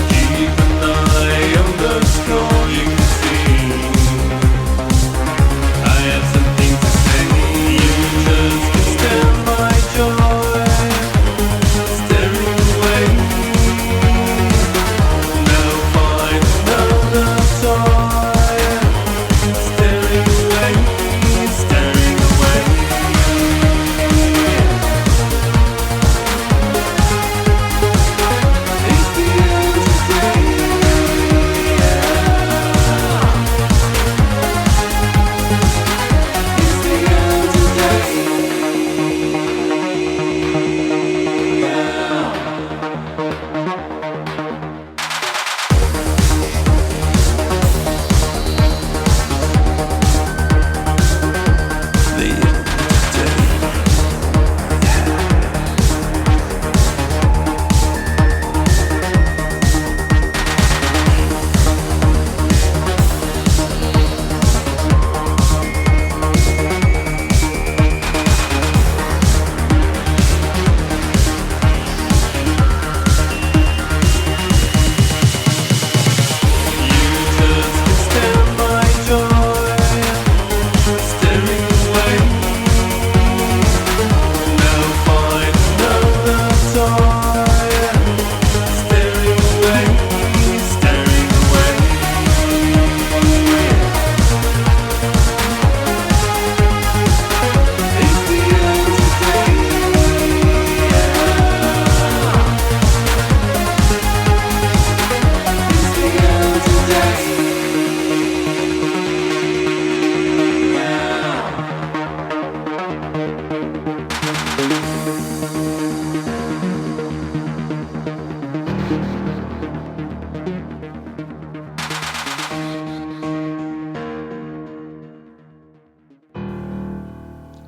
[SPEAKER 6] Keep an eye on the score, you can see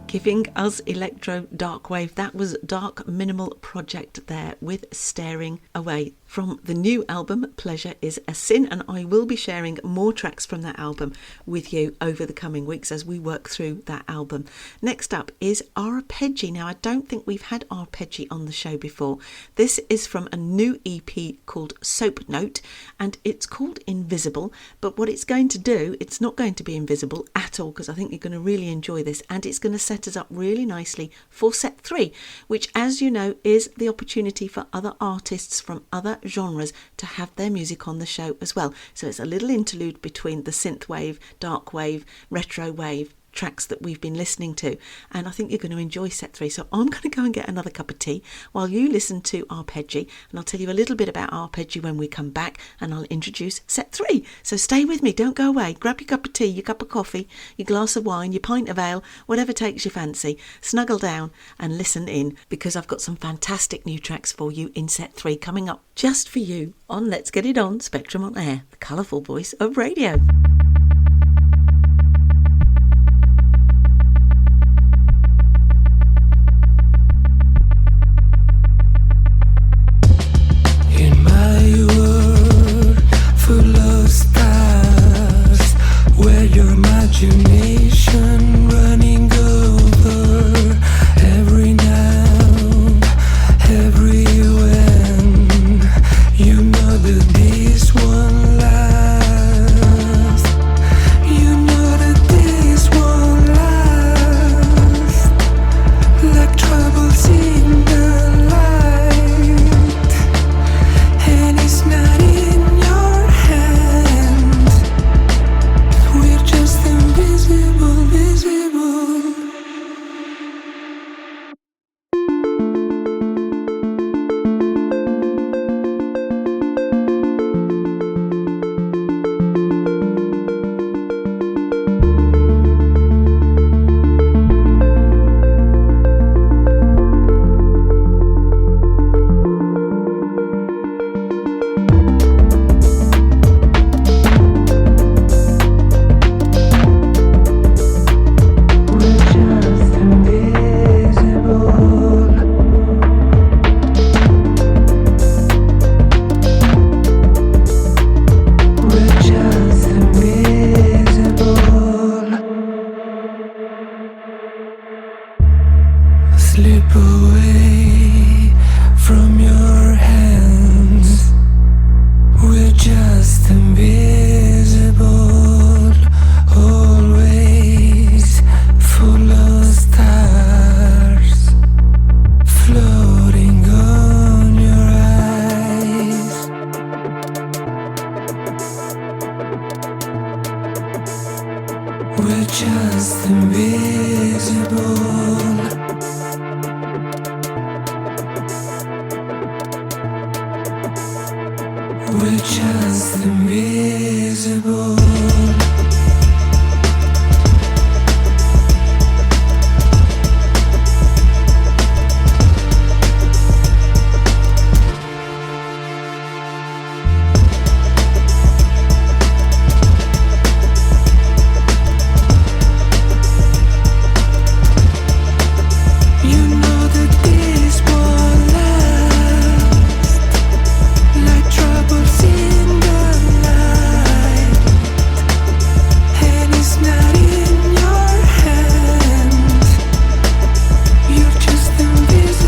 [SPEAKER 1] giving us electro dark wave. That was Dark Minimal Project there with Staring Away from the new album Pleasure is a Sin, and I will be sharing more tracks from that album with you over the coming weeks as we work through that album. Next up is Arpeggi. Now, I don't think we've had Arpeggi on the show before. This is from a new EP called Soap Note, and it's called Invisible, but what it's going to do, it's not going to be invisible at all, because I think you're going to really enjoy this, and it's going to set us up really nicely for set 3, which, as you know, is the opportunity for other artists from other genres to have their music on the show as well. So it's a little interlude between the synth wave, dark wave, retro wave tracks that we've been listening to, and I think you're going to enjoy set 3. So I'm going to go and get another cup of tea while you listen to Arpeggi, and I'll tell you a little bit about Arpeggi when we come back, and I'll introduce set 3. So stay with me, don't go away. Grab your cup of tea, your cup of coffee, your glass of wine, your pint of ale, whatever takes your fancy. Snuggle down and listen in, because I've got some fantastic new tracks for you in set 3 coming up just for you on Let's Get It On, Spectrum on Air, the colourful voice of radio.
[SPEAKER 6] Imagination running over every now, every when. You know that this one lasts. You know that this one lasts. Like troubles in the light, and it's not in your hand. We're just invisible, visible. Slip away from your hands. We're just invisible, always full of stars floating on your eyes. We're just invisible. We're just invisible. You know that this won't last. Like troubles in the light, and it's not in your hand. You're just invisible.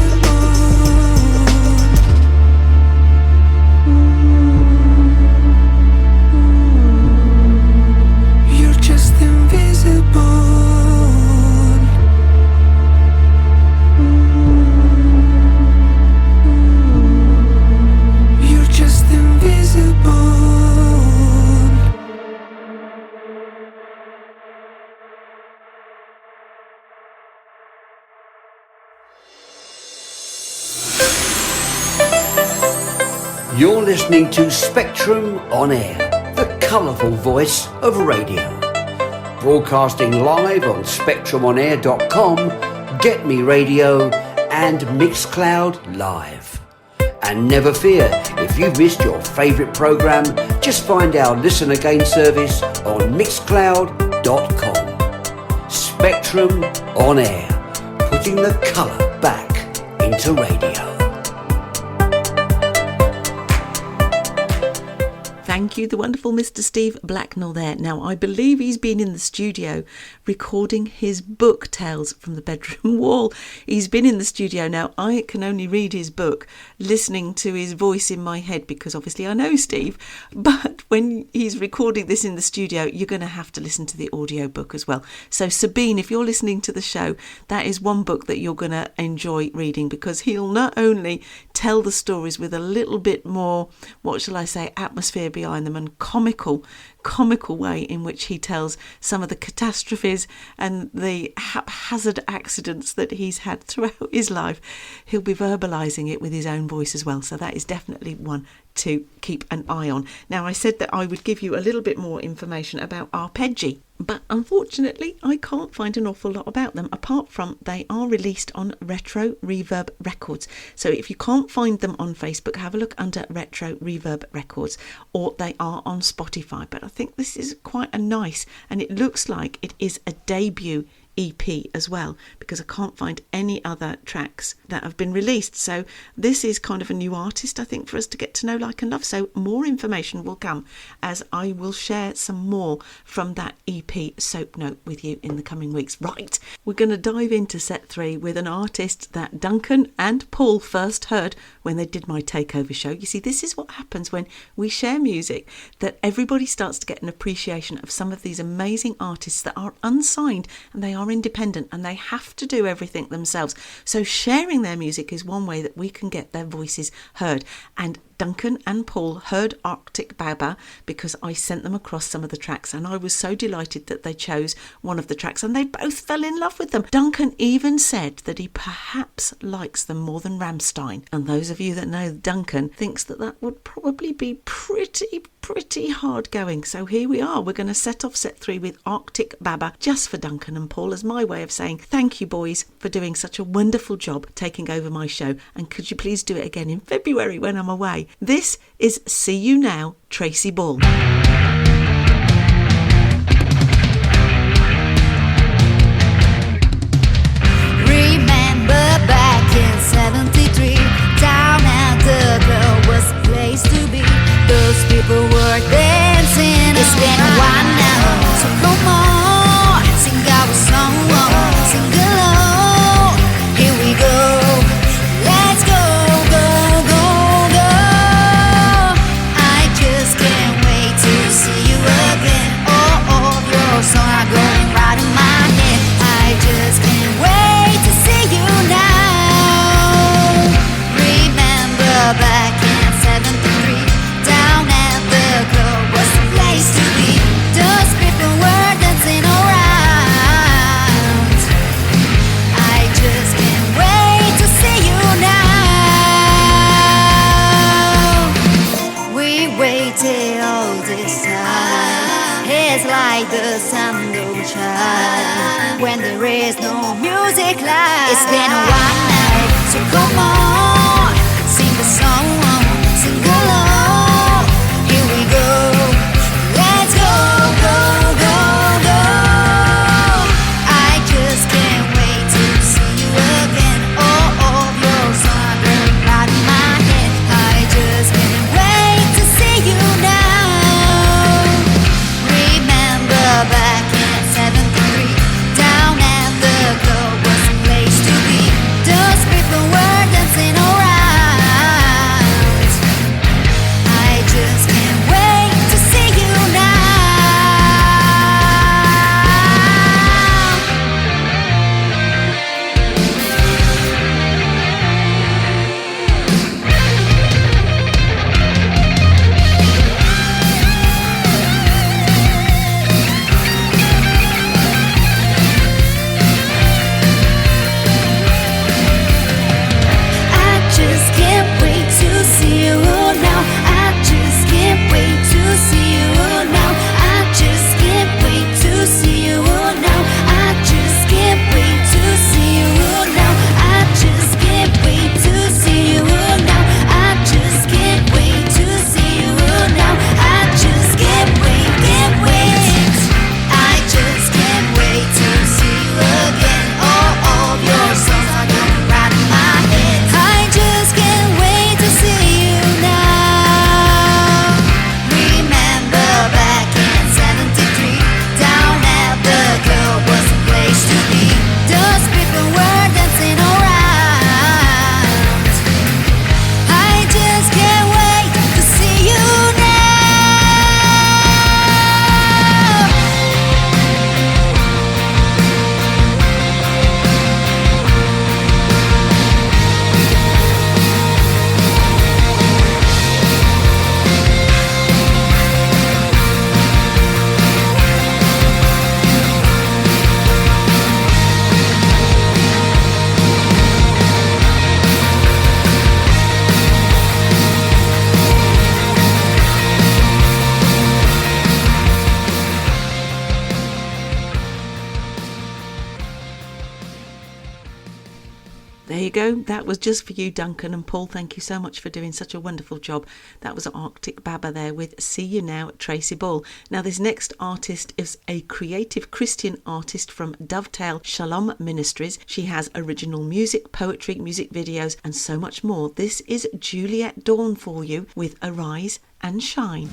[SPEAKER 6] You're just invisible. You're just invisible.
[SPEAKER 7] You're listening to Spectrum on Air, the colourful voice of radio. Broadcasting live on spectrumonair.com, Get Me Radio and Mixcloud Live. And never fear, if you've missed your favourite programme, just find our Listen Again service on mixcloud.com. Spectrum on Air. putting the colour back into radio.
[SPEAKER 1] Thank you, the wonderful Mr. Steve Blacknell there. Now, I believe he's been in the studio recording his book, Tales from the Bedroom Wall. He's been in the studio. Now, I can only read his book, listening to his voice in my head, because obviously I know Steve. But when he's recording this in the studio, you're going to have to listen to the audio book as well. So, Sabine, if you're listening to the show, that is one book that you're going to enjoy reading, because he'll not only tell the stories with a little bit more, what shall I say, atmosphere behind them, and comical way in which he tells some of the catastrophes and the haphazard accidents that he's had throughout his life. He'll be verbalising it with his own voice as well, so that is definitely one to keep an eye on. Now, I said that I would give you a little bit more information about Arpeggi, but unfortunately I can't find an awful lot about them, apart from they are released on Retro Reverb Records. So if you can't find them on Facebook, have a look under Retro Reverb Records, or they are on Spotify. But I think this is quite a nice, and it looks like it is a debut EP as well, because I can't find any other tracks that have been released. So this is kind of a new artist, I think, for us to get to know, like, and love. So more information will come as I will share some more from that EP soap note with you in the coming weeks. Right, we're going to dive into set 3 with an artist that Duncan and Paul first heard when they did my takeover show. You see, this is what happens when we share music, that everybody starts to get an appreciation of some of these amazing artists that are unsigned and they are independent and they have to do everything themselves. So sharing their music is one way that we can get their voices heard. And Duncan and Paul heard Arctic Baba because I sent them across some of the tracks, and I was so delighted that they chose one of the tracks and they both fell in love with them. Duncan even said that he perhaps likes them more than Rammstein, and those of you that know Duncan thinks that that would probably be pretty hard going. So here we are, we're going to set off set 3 with Arctic Baba just for Duncan and Paul, as my way of saying thank you, boys, for doing such a wonderful job taking over my show, and could you please do it again in February when I'm away. This is See You Now, Tracy Ball.
[SPEAKER 5] Remember back in 73, down at the club was the place to be. Those people were dancing. It's been a while now, so come on, sing our song, sing along. Here we go, let's go, go, go, go. I just can't wait to see you again. All of your songs are going right in my head. I just can't wait to see you now. Remember back in 73, down at the club was the place to be. Those people were dancing around. I just can't wait to see you now. We waited all this time. It's like the sun don't shine when there is no music live. It's been a while now, so come on, sing the song, sing along. Here we go, let's go, go, go, go. I just can't wait to see you again. All of your songs are right in my head. I just can't wait to see you now. Remember back in 73, down at the club was the place to be. Those people were dancing around.
[SPEAKER 1] There you go. That was just for you, Duncan. And Paul, thank you so much for doing such a wonderful job. That was Arctic Baba there with See You Now, Tracy Ball. Now, this next artist is a creative Christian artist from Dovetail Shalom Ministries. She has original music, poetry, music videos, and so much more. This is Juliet Dawn for you with Arise and Shine.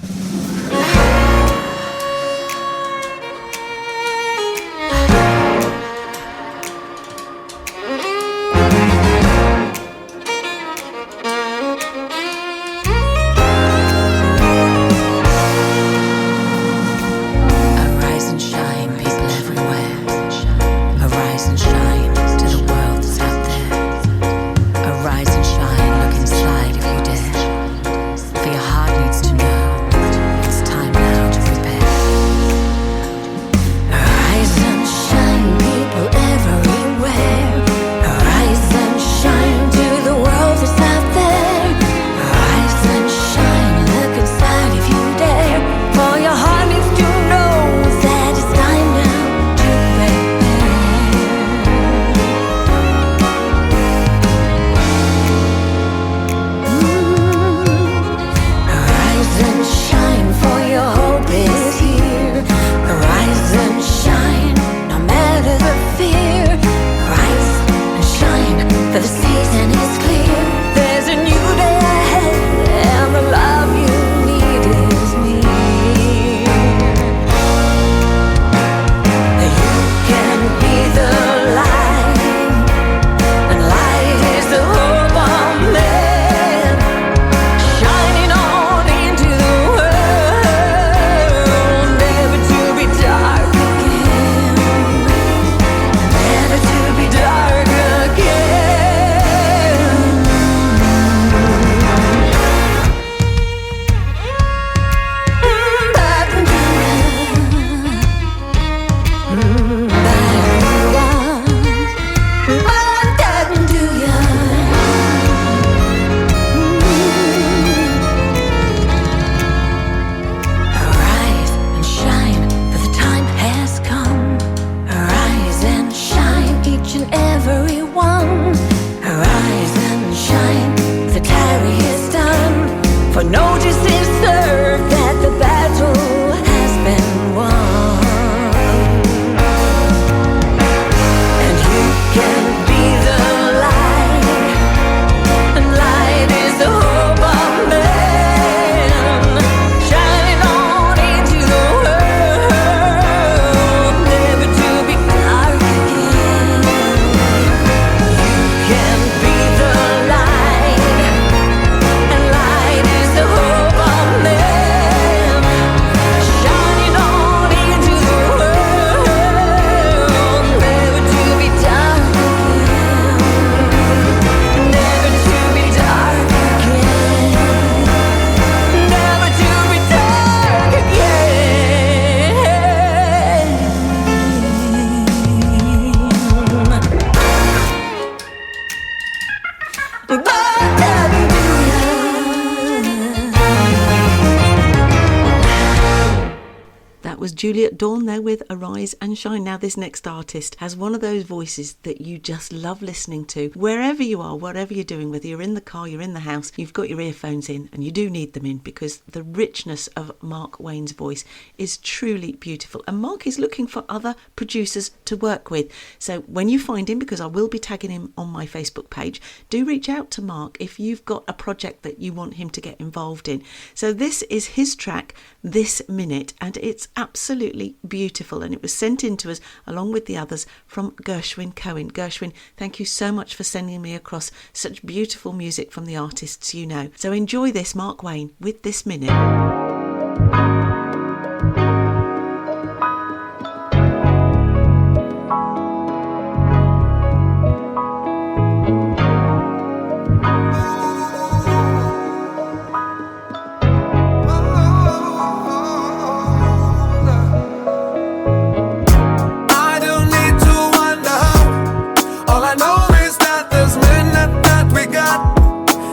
[SPEAKER 1] Juliet Dawn there with Arise and Shine. Now, this next artist has one of those voices that you just love listening to. Wherever you are, whatever you're doing, whether you're in the car, you're in the house, you've got your earphones in, and you do need them in because the richness of Mark Wayne's voice is truly beautiful. And Mark is looking for other producers to work with. So when you find him, because I will be tagging him on my Facebook page, do reach out to Mark if you've got a project that you want him to get involved in. So this is his track, This Minute, and it's absolutely beautiful, and it was sent in to us along with the others from Gershwin Cohen. Gershwin, thank you so much for sending me across such beautiful music from the artists you know. So enjoy this, Mark Wayne, with This Minute.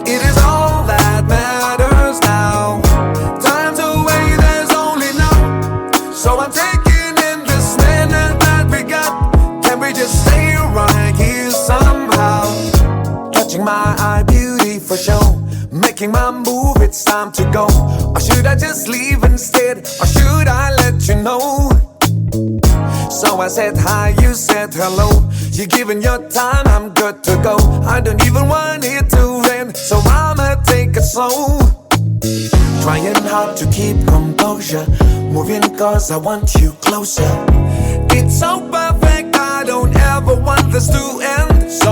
[SPEAKER 8] It is all that matters now. Time
[SPEAKER 6] making my move, it's time to go. Or should I just leave instead? Or should I let you know? So I said hi, you said hello. You're giving your time, I'm good to go. I don't even want it to end, so I'ma take it slow. Trying hard to keep composure, moving cause I want you closer. It's so perfect, I don't ever want this to end. So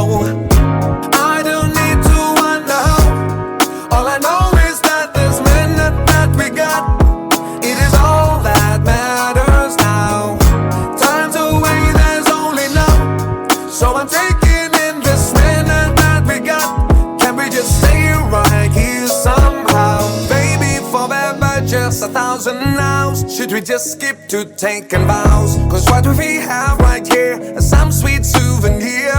[SPEAKER 6] I don't need to wonder how. All I know is that this minute that we got, it is all that matters now. Time's away, there's only now. So I'm taking in this minute that we got. Can we just stay right here somehow? Baby, forever, just 1,000 nows. Should we just skip to taking vows? Cause what we have right here is some sweet souvenir.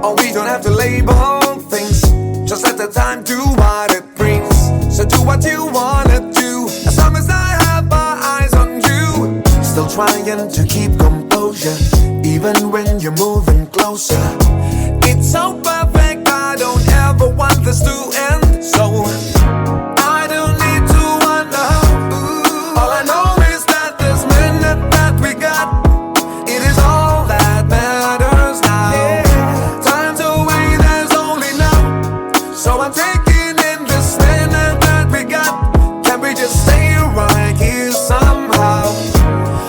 [SPEAKER 6] Oh, we don't have to label things, just let the time do what it brings. So do what you wanna do, as long as I have my eyes on you. Still trying to keep composure, even when you're moving closer. It's so perfect, I don't ever want this to end. So I don't need to wonder how. All I know is that this minute that we got, it is all that matters now. Time's away, there's only now. So I'm taking in this minute that we got. Can we just stay right here somehow?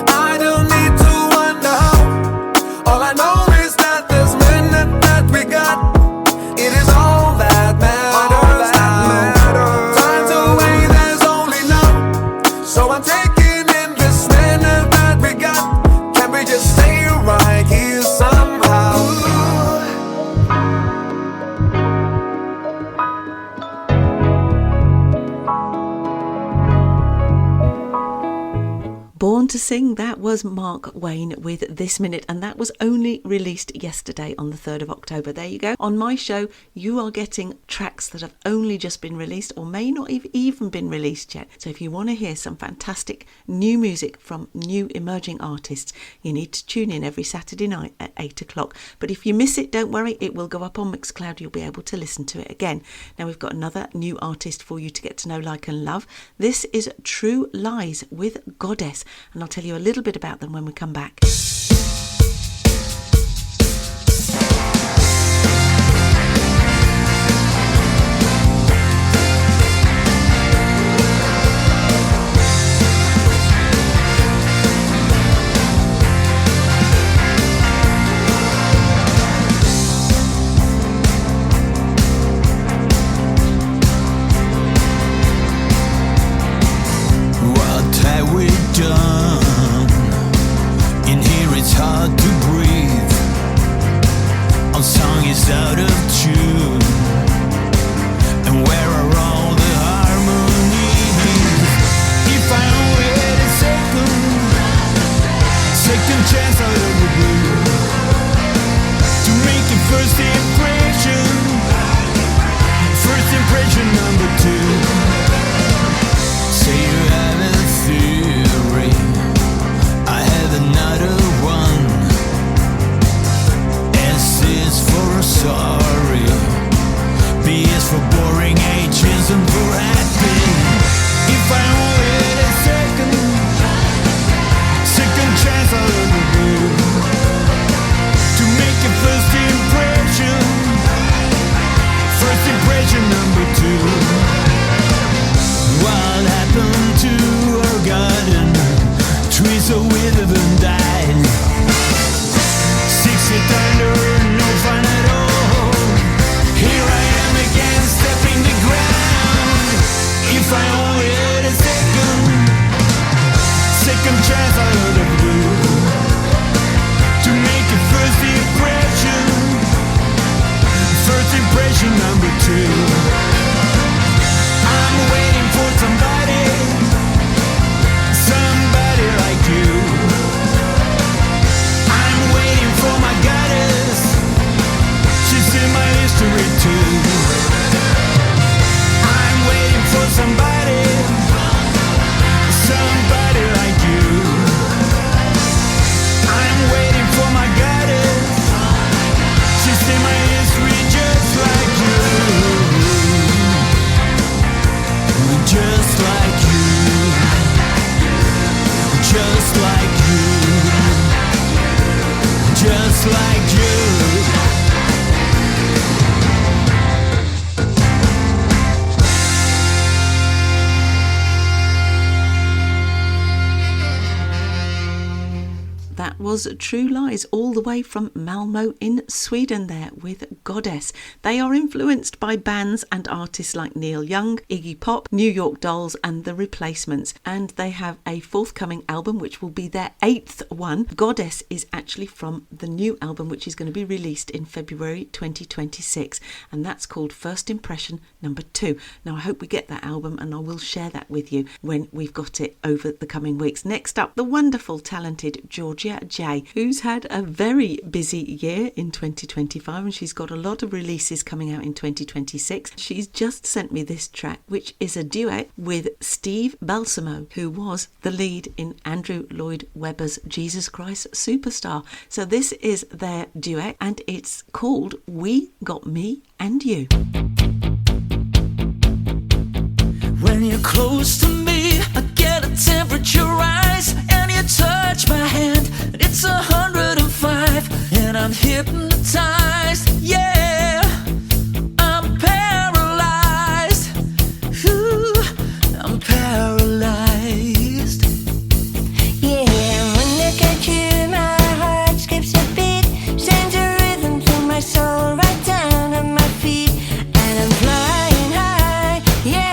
[SPEAKER 6] I don't need to wonder how. All I know is that this minute that we got, it is all that matters now. Time's away, there's only now. So I'm taking in this minute that we got. Can we just stay right here somehow?
[SPEAKER 1] Born to Sing, that was Mark Wayne with This Minute, and that was only released yesterday on the 3rd of October. There you go. On my show, you are getting tracks that have only just been released or may not have even been released yet. So if you want to hear some fantastic new music from new emerging artists, you need to tune in every Saturday night at 8 o'clock. But if you miss it, don't worry, it will go up on Mixcloud. You'll be able to listen to it again. Now we've got another new artist for you to get to know, like, and love. This is True Lies with Goddess, and I'll tell you a little bit about them when we come back.
[SPEAKER 8] What have we done? In here it's
[SPEAKER 1] That was True Lies, all the way from Malmo in Sweden there with Goddess. They are influenced by bands and artists like Neil Young, Iggy Pop, New York Dolls and The Replacements, and they have a forthcoming album which will be their 8th one. Goddess is actually from the new album which is going to be released in February 2026, and that's called First Impression number 2. Now I hope we get that album and I will share that with you when we've got it over the coming weeks. Next up, the wonderful, talented Georgia J, who's had a very busy year in 2025 and she's got a lot of releases coming out in 2026. She's just sent me this track, which is a duet with Steve Balsamo, who was the lead in Andrew Lloyd Webber's Jesus Christ Superstar. So this is their duet and it's called We Got Me and You.
[SPEAKER 6] When you're close to me, I get a temperature rise, and you touch my hand, and it's 105, and I'm hypnotized, yeah, I'm paralyzed, ooh, I'm paralyzed.
[SPEAKER 8] Yeah, when I get you, my heart skips a beat, sends a rhythm to my soul, right down on my feet, and I'm flying high, yeah.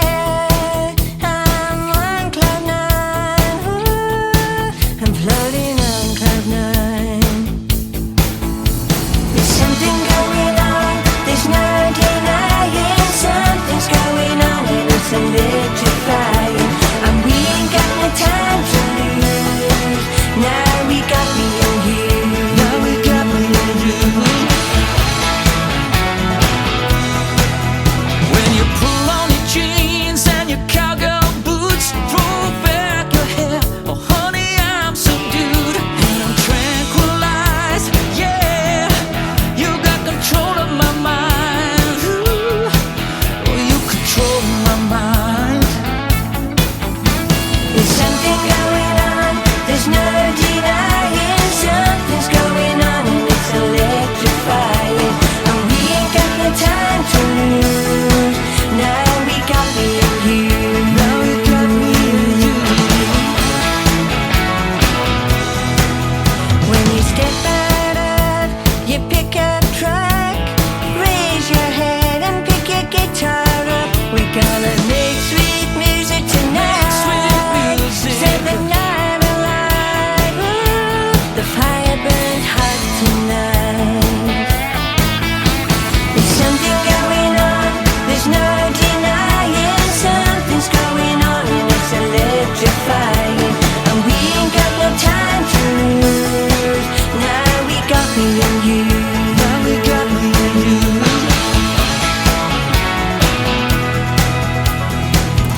[SPEAKER 8] Electrifying, and we ain't got no time to lose. Now we got me and you.
[SPEAKER 6] Now we got me and you. When you pull on your jeans and your cowgirl boots, throw back your hair, oh honey, I'm subdued and I'm tranquilized. Yeah, you got control of my mind. Ooh, oh, you control my mind.
[SPEAKER 8] There's something going on, there's no denying. Something's going on and it's electrifying, and we ain't got no time to lose. Now we got me and you.
[SPEAKER 6] Now we got me and you.
[SPEAKER 8] When you step out of your pickup truck, raise your head and pick your guitar up. We're gonna make sweet music tonight.
[SPEAKER 6] Sweet music.
[SPEAKER 8] Set the night alight. Ooh, the fire burns hot tonight. There's something going on, there's no denying. Something's going on and it's electrifying, and we ain't got no time to lose. Now we got me and you.
[SPEAKER 6] Now we got me and you.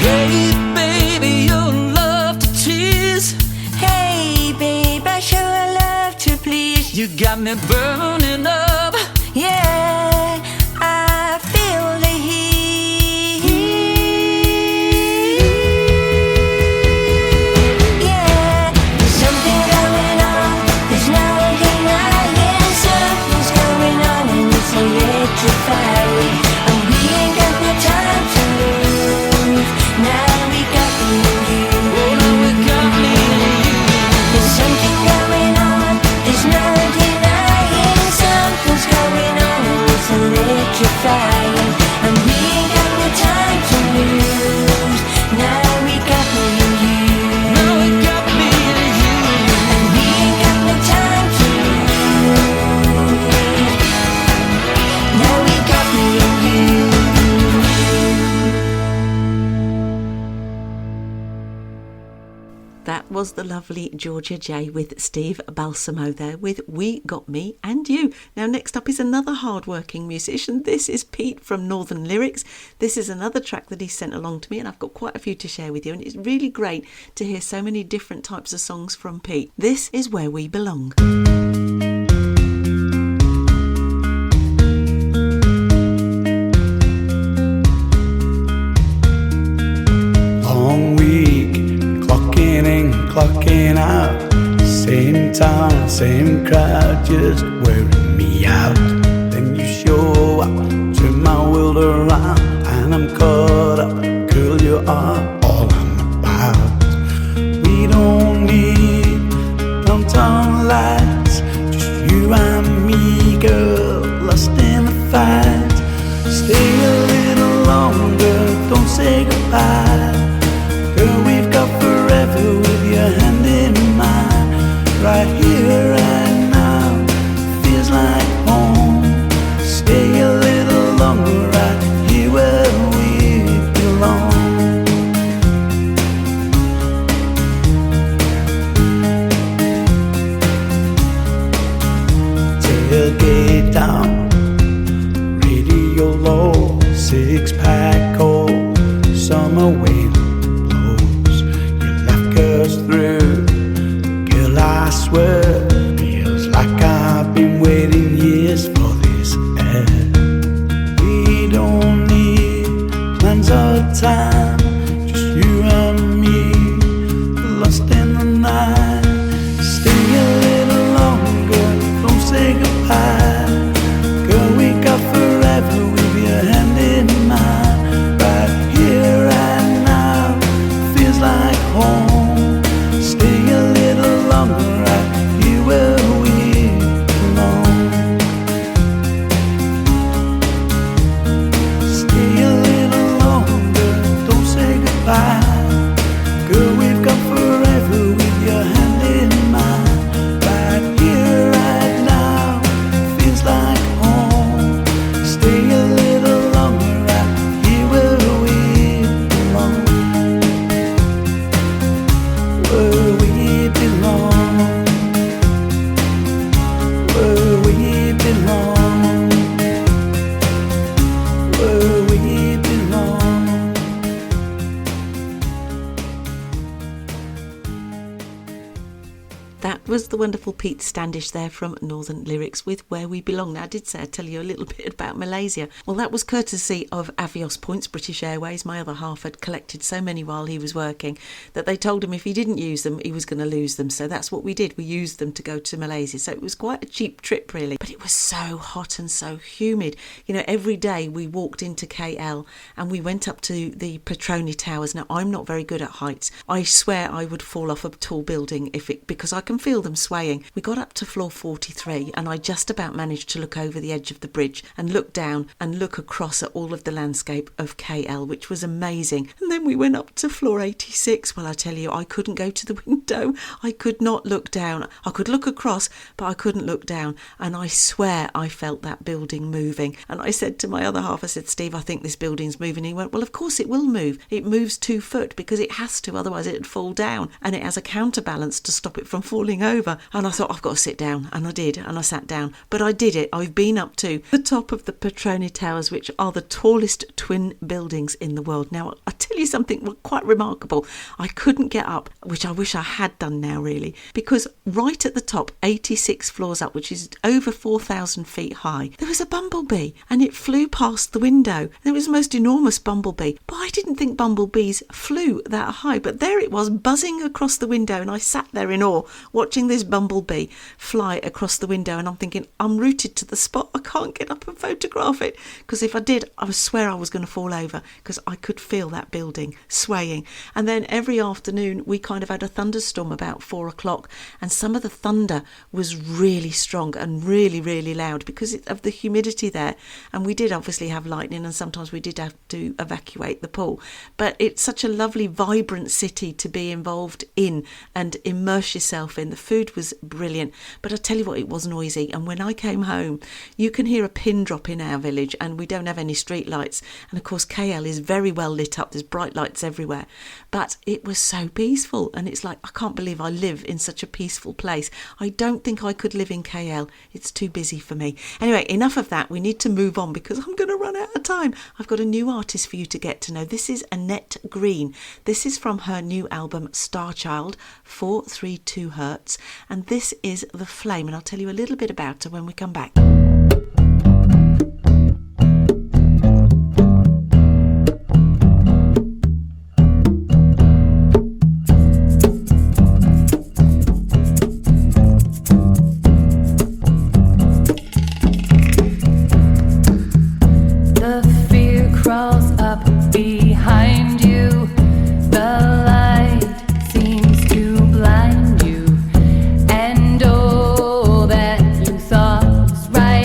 [SPEAKER 6] Hey baby, you love to tease.
[SPEAKER 8] Hey babe, I sure love to please.
[SPEAKER 6] You got me burning up.
[SPEAKER 8] Yeah, I feel the heat. Yeah, there's something going on, there's no denying. Something's going on and it's electrifying, and we ain't got no time to lose. Now we got me and you.
[SPEAKER 6] Oh, now we got me and you.
[SPEAKER 8] There's something going on, there's no denying. Something's going on and it's electrifying, and we ain't got no time to lose. Now we got me and you.
[SPEAKER 6] Now we got me and you.
[SPEAKER 8] And we ain't got no time to lose. Now we got me and you.
[SPEAKER 1] That was the lovely Georgia J with Steve Balsamo there with We Got Me and You. Now next up is another hard-working musician. This is Pete from Northern Lyrics. This is another track that he sent along to me, and I've got quite a few to share with you, and it's really great to hear so many different types of songs from Pete. This is Where We Belong.
[SPEAKER 9] Long week, clocking in, clocking out. Same town, same crowd, just wearing me out. Then you show up, turn my world around, and I'm caught up. Girl, you are all I'm about. We don't need downtown lights. right here, right now, feels like home. Stay a little longer right here where we belong. Tailgate down, radio low, six-pack cold, summer wind blows. Your laugh goes through, girl, I swear, feels like I've been waiting years for this air. We don't need plans or time, just you and me, lost in the night. Stay a little longer, don't say goodbye. Girl, we got forever with your hand in mine. Right here, right now, feels like home. Stay a little longer right here where we belong. Stay a little longer, don't say goodbye. Girl, we've got forever with your hand in mine. Right here, right now, feels like home. Stay a little longer right here where we belong. Where we belong. Where we belong. Where we belong.
[SPEAKER 1] That was the wonderful Pete Standish there from Northern Lyrics with Where We Belong. Now, I did say I'd tell you a little bit about Malaysia. Well, that was courtesy of Avios Points, British Airways. My other half had collected so many while he was working that they told him if he didn't use them, he was going to lose them. So that's what we did. We used them to go to Malaysia. So it was quite a cheap trip, really. But it was so hot and so humid. You know, every day we walked into KL and we went up to the Petroni Towers. Now, I'm not very good at heights. I swear I would fall off a tall building because I can feel them swaying. We got up to floor 43 and I just about managed to look over the edge of the bridge and look down and look across at all of the landscape of KL, which was amazing. And then we went up to floor 86. Well, I tell you, I couldn't go to the window. I could not look down. I could look across, but I couldn't look down. And I swear I felt that building moving. And I said to my other half, I said, Steve, I think this building's moving. He went, well, of course it will move. It moves 2 foot because it has to, otherwise it'd fall down. And it has a counterbalance to stop it from falling over. And I thought, I've got to sit down. And I did. And I sat down. But I did it. I've been up to the top of the Petroni Towers, which are the tallest twin buildings in the world. Now, I'll tell you something quite remarkable. I couldn't get up, which I wish I had done now, really, because right at the top, 86 floors up, which is over 4,000 feet high, there was a bumblebee and it flew past the window. It was the most enormous bumblebee. But I didn't think bumblebees flew that high. But there it was, buzzing across the window. And I sat there in awe, watching this bumblebee fly across the window, and I'm thinking, I'm rooted to the spot. I can't get up and photograph it, because if I did, I would swear I was going to fall over, because I could feel that building swaying. And then every afternoon we kind of had a thunderstorm about 4 o'clock, and some of the thunder was really strong and really, really loud because of the humidity there. And we did obviously have lightning, and sometimes we did have to evacuate the pool. But it's such a lovely, vibrant city to be involved in and immerse yourself in. The food was brilliant, but I tell you what, it was noisy. And when I came home, you can hear a pin drop in our village, and we don't have any street lights. And of course, KL is very well lit up. There's bright lights everywhere. But it was so peaceful, and it's like, I can't believe I live in such a peaceful place. I don't think I could live in KL. It's too busy for me. Anyway, enough of that. We need to move on because I'm going to run out of time. I've got a new artist for you to get to know. This is Annette Green. This is from her new album, Star Child, 432 Hertz. And this is The Flame. And I'll tell you a little bit about her when we come back.
[SPEAKER 5] Right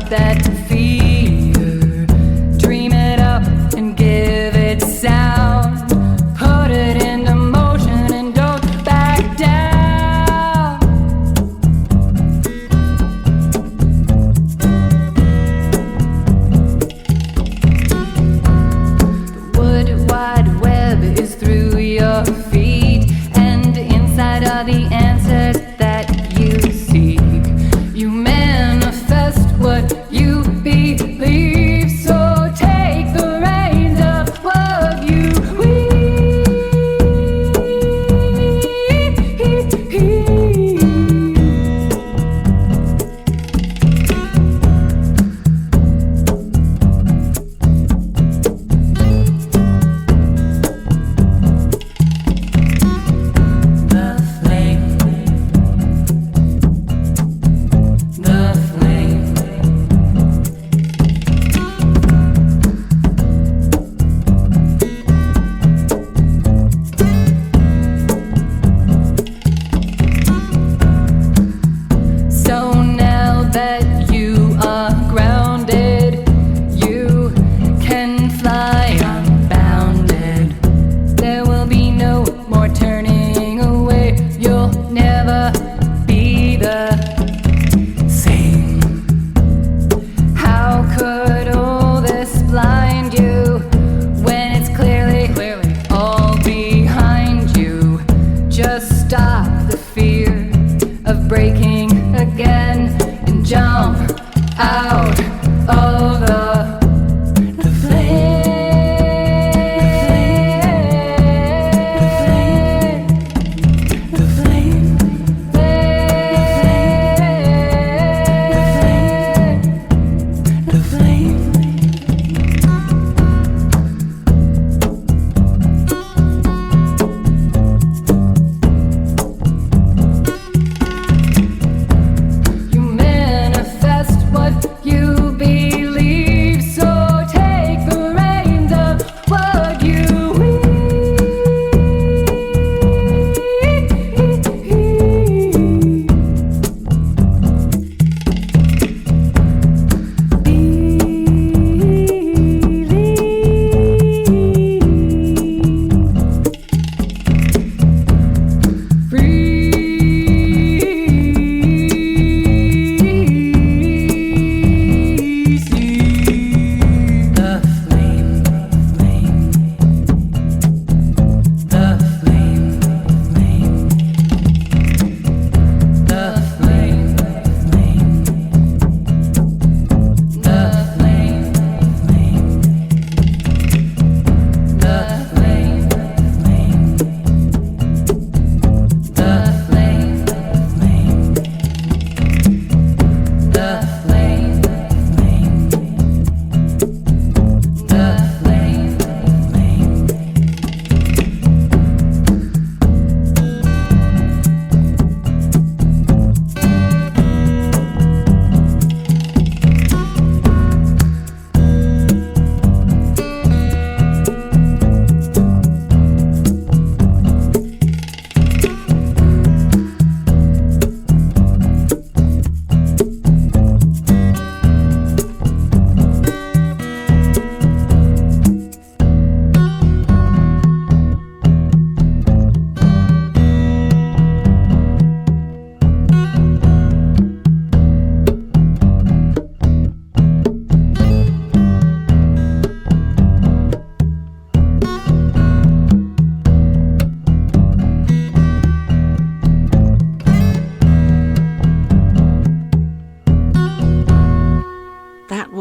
[SPEAKER 10] that fear. Dream it up and give it sound. Put it into motion and don't back down. The wood wide web is through your feet, and inside are the answers that you seek. You manifest what you believe, so take the reins of what you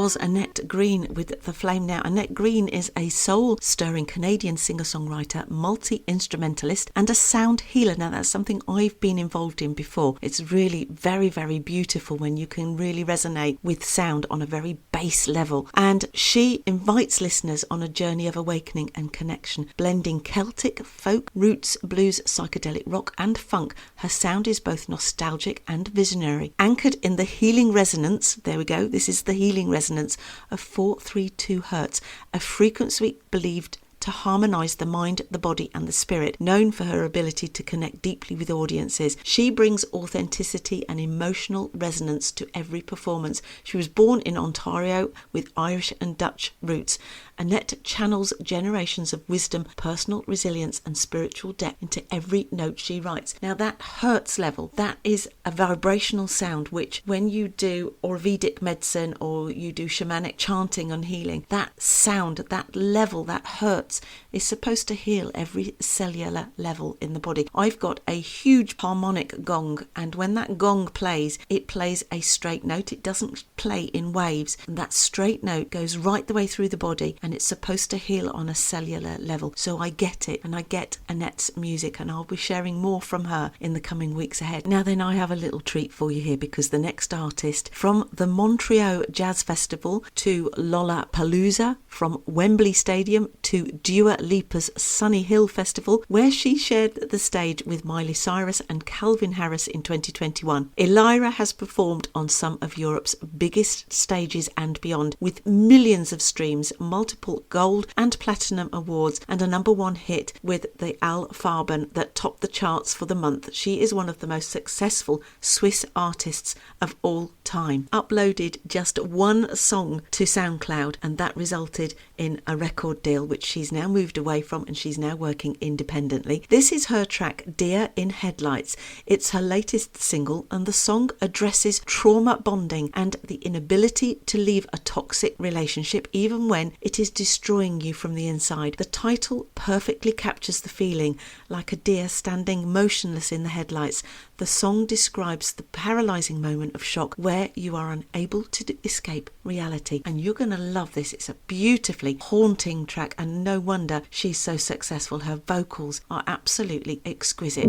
[SPEAKER 1] was Annette Green with The Flame. Now, Annette Green is a soul-stirring Canadian singer-songwriter, multi-instrumentalist and a sound healer. Now, that's something I've been involved in before. It's really very, very beautiful when you can really resonate with sound on a very base level. And she invites listeners on a journey of awakening and connection, blending Celtic, folk, roots, blues, psychedelic rock and funk. Her sound is both nostalgic and visionary, anchored in the healing resonance. There we go. This is the healing resonance of 432 hertz, a frequency believed to harmonise the mind, the body and the spirit. Known for her ability to connect deeply with audiences, she brings authenticity and emotional resonance to every performance. She was born in Ontario with Irish and Dutch roots. Annette channels generations of wisdom, personal resilience and spiritual depth into every note she writes. Now that Hertz level, that is a vibrational sound which when you do Ayurvedic medicine or you do shamanic chanting and healing, that sound, that level, that Hertz is supposed to heal every cellular level in the body. I've got a huge harmonic gong, and when that gong plays, it plays a straight note. It doesn't play in waves, and that straight note goes right the way through the body, and it's supposed to heal on a cellular level. So I get it, and I get Annette's music, and I'll be sharing more from her in the coming weeks ahead. Now then, I have a little treat for you here, because the next artist, from the Montreal Jazz Festival to Lollapalooza, from Wembley Stadium to Dua Lipa's Sunny Hill Festival, where she shared the stage with Miley Cyrus and Calvin Harris in 2021. Elira has performed on some of Europe's biggest stages and beyond, with millions of streams, multiple gold and platinum awards, and a #1 hit with the Al Farben that topped the charts for the month. She is one of the most successful Swiss artists of all time. Uploaded just one song to SoundCloud, and that resulted in a record deal which she's now moved away from, and she's now working independently. This is her track Deer in Headlights. It's her latest single, and the song addresses trauma bonding and the inability to leave a toxic relationship even when it is destroying you from the inside. The title perfectly captures the feeling, like a deer standing motionless in the headlights. The song describes the paralysing moment of shock where you are unable to escape reality, and you're going to love this. It's a beautifully haunting track, and no wonder she's so successful. Her vocals are absolutely exquisite.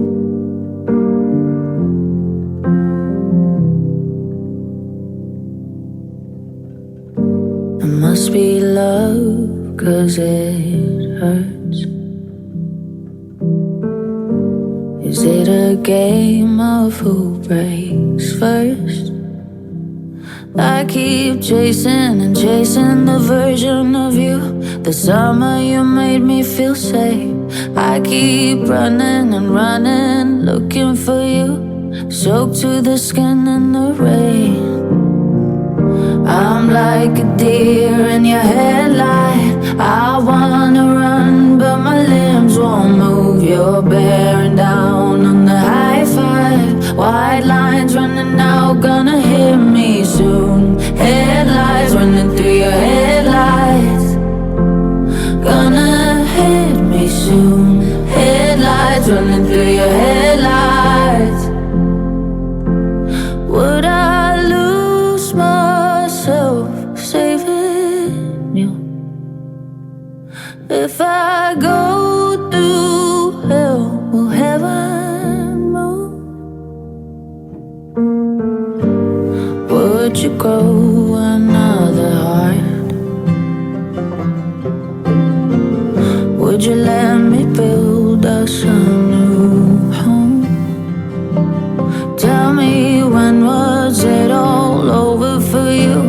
[SPEAKER 4] It must be love, 'cause it hurts. Is it a game of who breaks first? I keep chasing and chasing the version of you, the summer you made me feel safe. I keep running and running, looking for you, soaked to the skin in the rain. I'm like a deer in your headlight. I wanna run, but my limbs won't move. You're bearing down on the high five. White lines running out, gonna hit me soon. Headlights running through your headlights, gonna hit me soon. Headlights running through your headlights. Would I lose myself saving you if I go through hell? Will heaven move? Would you grow another heart? Would you let me build us a new home? Tell me, when was it all over for you?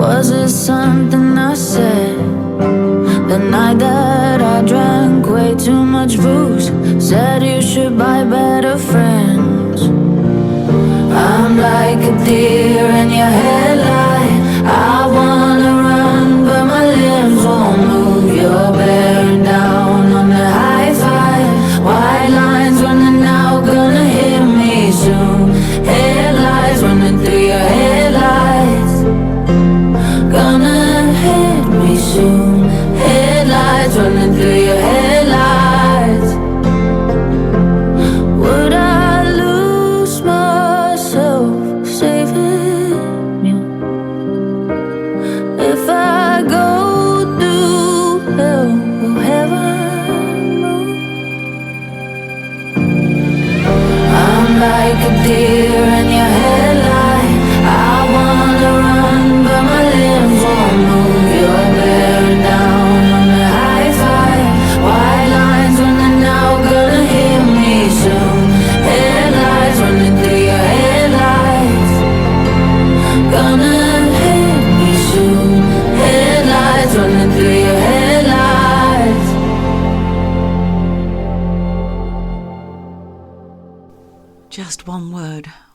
[SPEAKER 4] Was it something I said the night that I drank way too much booze? Said you should buy better friends. I'm like a deer in your headlight. I wanna run, but my limbs won't move. You're bearing down on the high five. White lines running out, gonna hit me soon. Headlights running through your headlights, gonna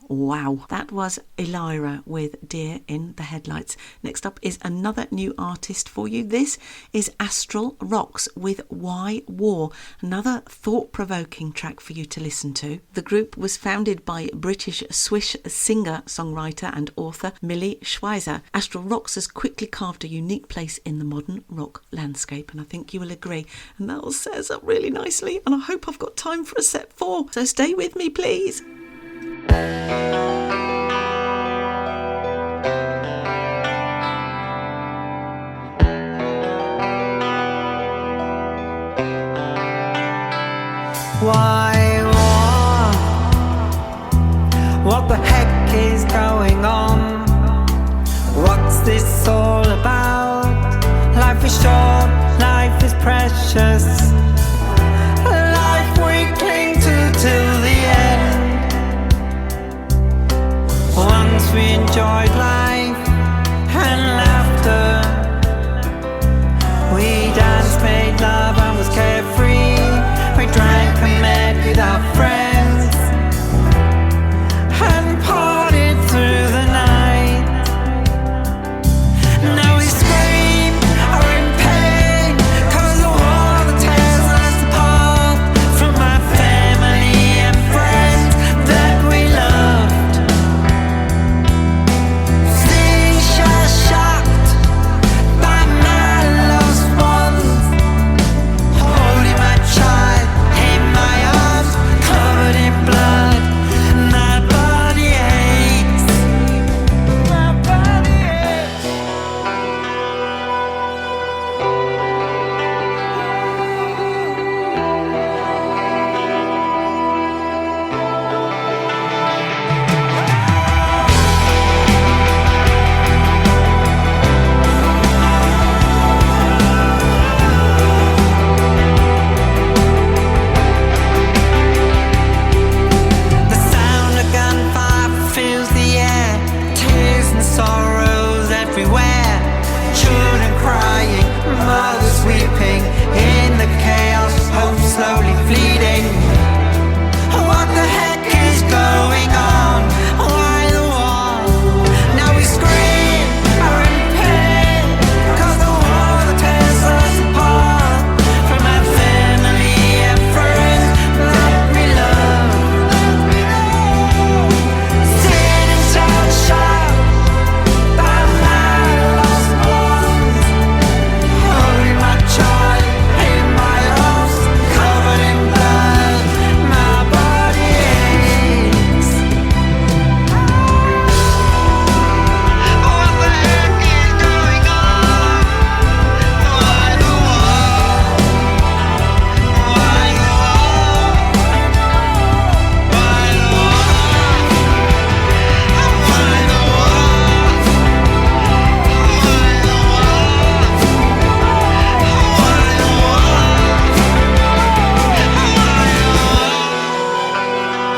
[SPEAKER 1] Wow, that was Elira with Deer in the Headlights. Next up is another new artist for you. This is Astral Rocks with Why War, another thought-provoking track for you to listen to. The group was founded by British Swiss singer, songwriter and author Millie Schweizer. Astral Rocks has quickly carved a unique place in the modern rock landscape, and I think you will agree. And that all says up really nicely, and I hope I've got time for a set 4, so stay with me please.
[SPEAKER 11] Why war? What the heck is going on? What's this all about? Life is short, life is precious. Life we cling to till the end. Once we enjoyed life and laughter. We danced, made love and was carefree. We drank and met with our friends and partied through the night. Now we scream, are in pain, 'cause the war that tears us apart from our family and friends that we loved. Seeing shocked by my lost ones, holding my child in my arms, covered in blood. My body aches. My body aches. The sound of gunfire fills the air, tears and sorrows everywhere. Children crying, mothers weeping, in the chaos, hope slowly fleeting. What the heck is going on? Why the war? Now we scream, are in pain, 'cause the war that tears us apart from our family and friends that we love. Sitting shell-shocked by my lost ones, holding my child in my arms, covered in blood. My body aches. What the heck is going on? Why the war? Why the war? Why the war? Why the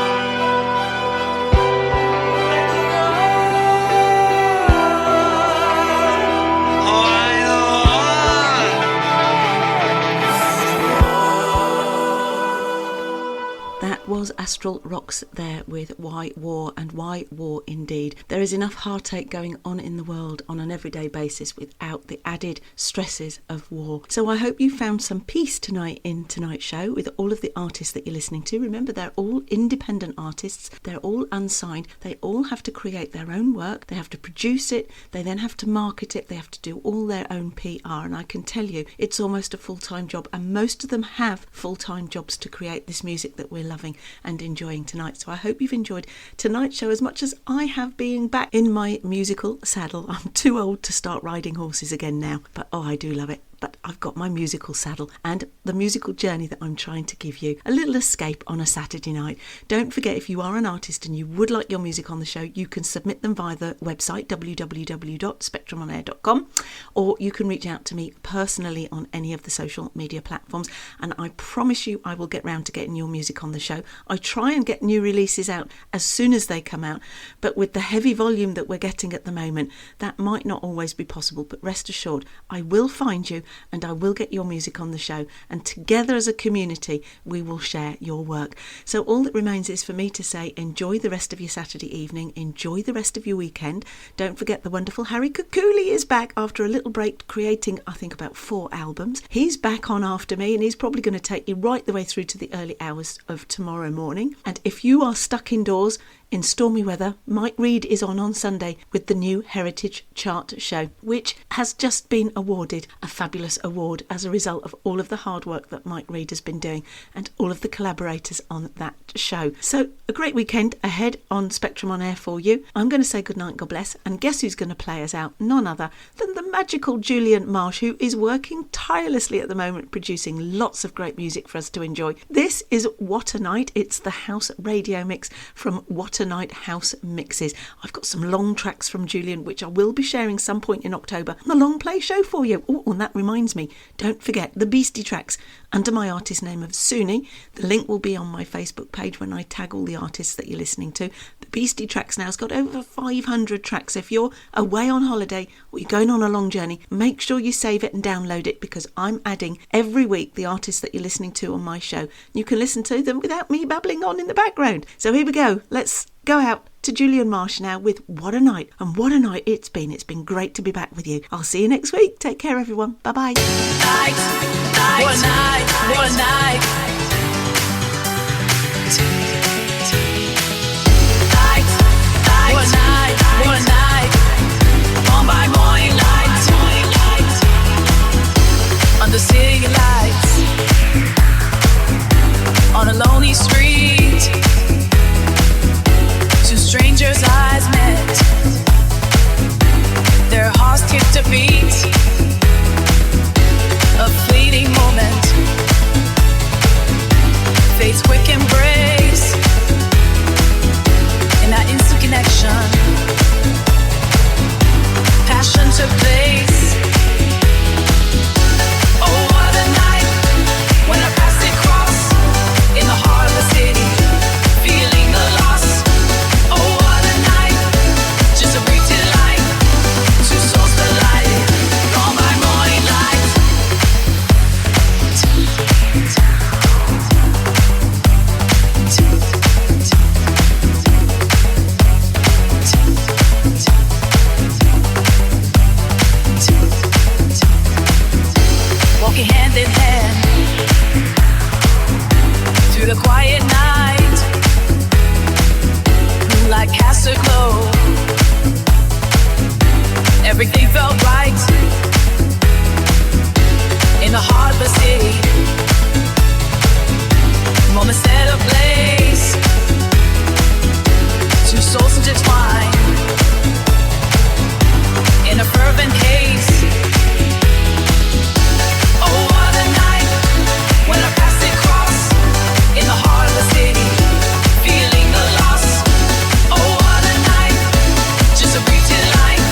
[SPEAKER 1] That was Astral Rocks there with Why War, and why war indeed. There is enough heartache going on in the world on an everyday basis without the added stresses of war. So I hope you found some peace tonight in tonight's show with all of the artists that you're listening to. Remember, they're all independent artists. They're all unsigned. They all have to create their own work. They have to produce it. They then have to market it. They have to do all their own PR. And I can tell you, it's almost a full-time job. And most of them have full-time jobs to create this music that we're loving and enjoying tonight. So I hope you've enjoyed tonight's show as much as I have being back in my musical saddle. I'm too old to start riding horses again now, but oh, I do love it. But I've got my musical saddle and the musical journey that I'm trying to give you. A little escape on a Saturday night. Don't forget, if you are an artist and you would like your music on the show, you can submit them via the website www.spectrumonair.com, or you can reach out to me personally on any of the social media platforms, and I promise you I will get round to getting your music on the show. I try and get new releases out as soon as they come out, but with the heavy volume that we're getting at the moment, that might not always be possible. But rest assured, I will find you and I will get your music on the show, and together as a community we will share your work. So all that remains is for me to say enjoy the rest of your Saturday evening, enjoy the rest of your weekend. Don't forget the wonderful Harry Kukuli is back after a little break, creating I think about 4 albums. He's back on after me, and he's probably going to take you right the way through to the early hours of tomorrow morning. And if you are stuck indoors in stormy weather, Mike Reid is on Sunday with the new Heritage Chart show, which has just been awarded a fabulous award as a result of all of the hard work that Mike Reid has been doing and all of the collaborators on that show. So a great weekend ahead on Spectrum On Air for you. I'm going to say goodnight, God bless, and guess who's going to play us out? None other than the magical Julian Marsh, who is working tirelessly at the moment producing lots of great music for us to enjoy. This is What a Night. It's the house radio mix from What a Night House Mixes. I've got some long tracks from Julian which I will be sharing some point in October on the long play show for you. Oh, and that reminds me, don't forget the Beastie tracks under my artist name of Suni. The link will be on my Facebook page when I tag all the artists that you're listening to. The Beastie tracks now has got over 500 tracks. If you're away on holiday or you're going on a long journey, make sure you save it and download it, because I'm adding every week the artists that you're listening to on my show. You can listen to them without me babbling on in the background. So here we go. Let's go out to Julian Marsh now with What a Night. And what a night it's been. It's been great to be back with you. I'll see you next week. Take care, everyone. Bye-bye.
[SPEAKER 12] Night, what a night, what a night. Night, what a night, what a night. On by morning light, under city lights, on a lonely street. Two strangers' eyes met, their hearts skipped a beat. A fleeting moment, fate's quick embrace. In that instant connection, passion took place. Oh, what a night when I passed across in the heart of the city, feeling the loss. Oh, what a night, just a brief delight, two souls collided, gone by morning light. Walking hand in hand through the quiet night, moonlight cast a glow. Everything felt right in the heart of the city. Moment set ablaze, two souls intertwined in a fervent haze. Oh, what a night when I passed across in the heart of the city, feeling the loss. Oh, what a night, just a brief delight,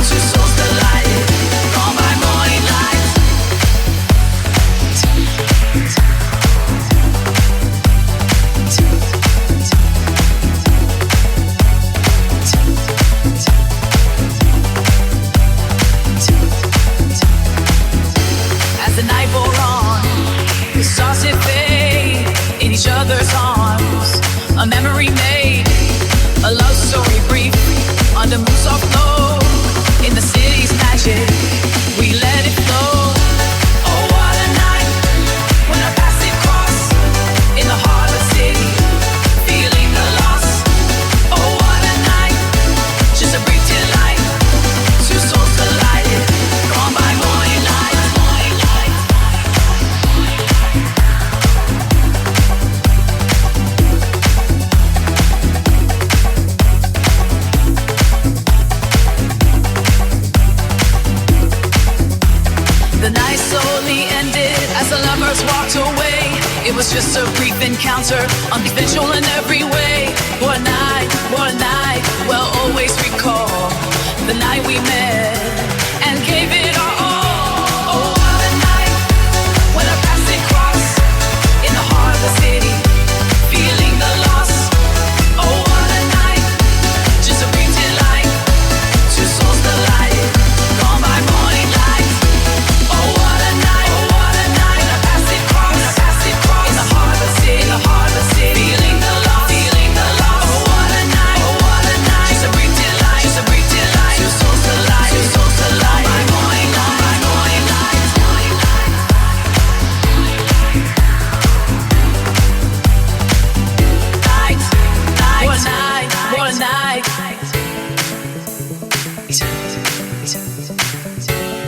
[SPEAKER 12] two souls collided, gone by morning light. As the night wore on, the stars did fade in each other's arms. A memory made, a love story brief under moon's soft glow. In the city's magic, we let it flow. Oh, what a night when I passed across in the heart of the city, feeling the loss. Oh, what a night, just a brief delight, two souls collided, gone by morning light. The night slowly ended as the lovers walked away. It was just a brief encounter, unconventional in every way. What a night, we'll always recall the night we met and gave it our all. Oh, what a night when I passed across in the heart of the city, feeling the loss. Oh, what a night, just a brief delight, two souls collided, gone by morning light. Oh, night.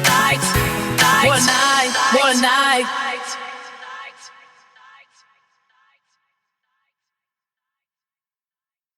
[SPEAKER 12] Night, night, what a night, what a night.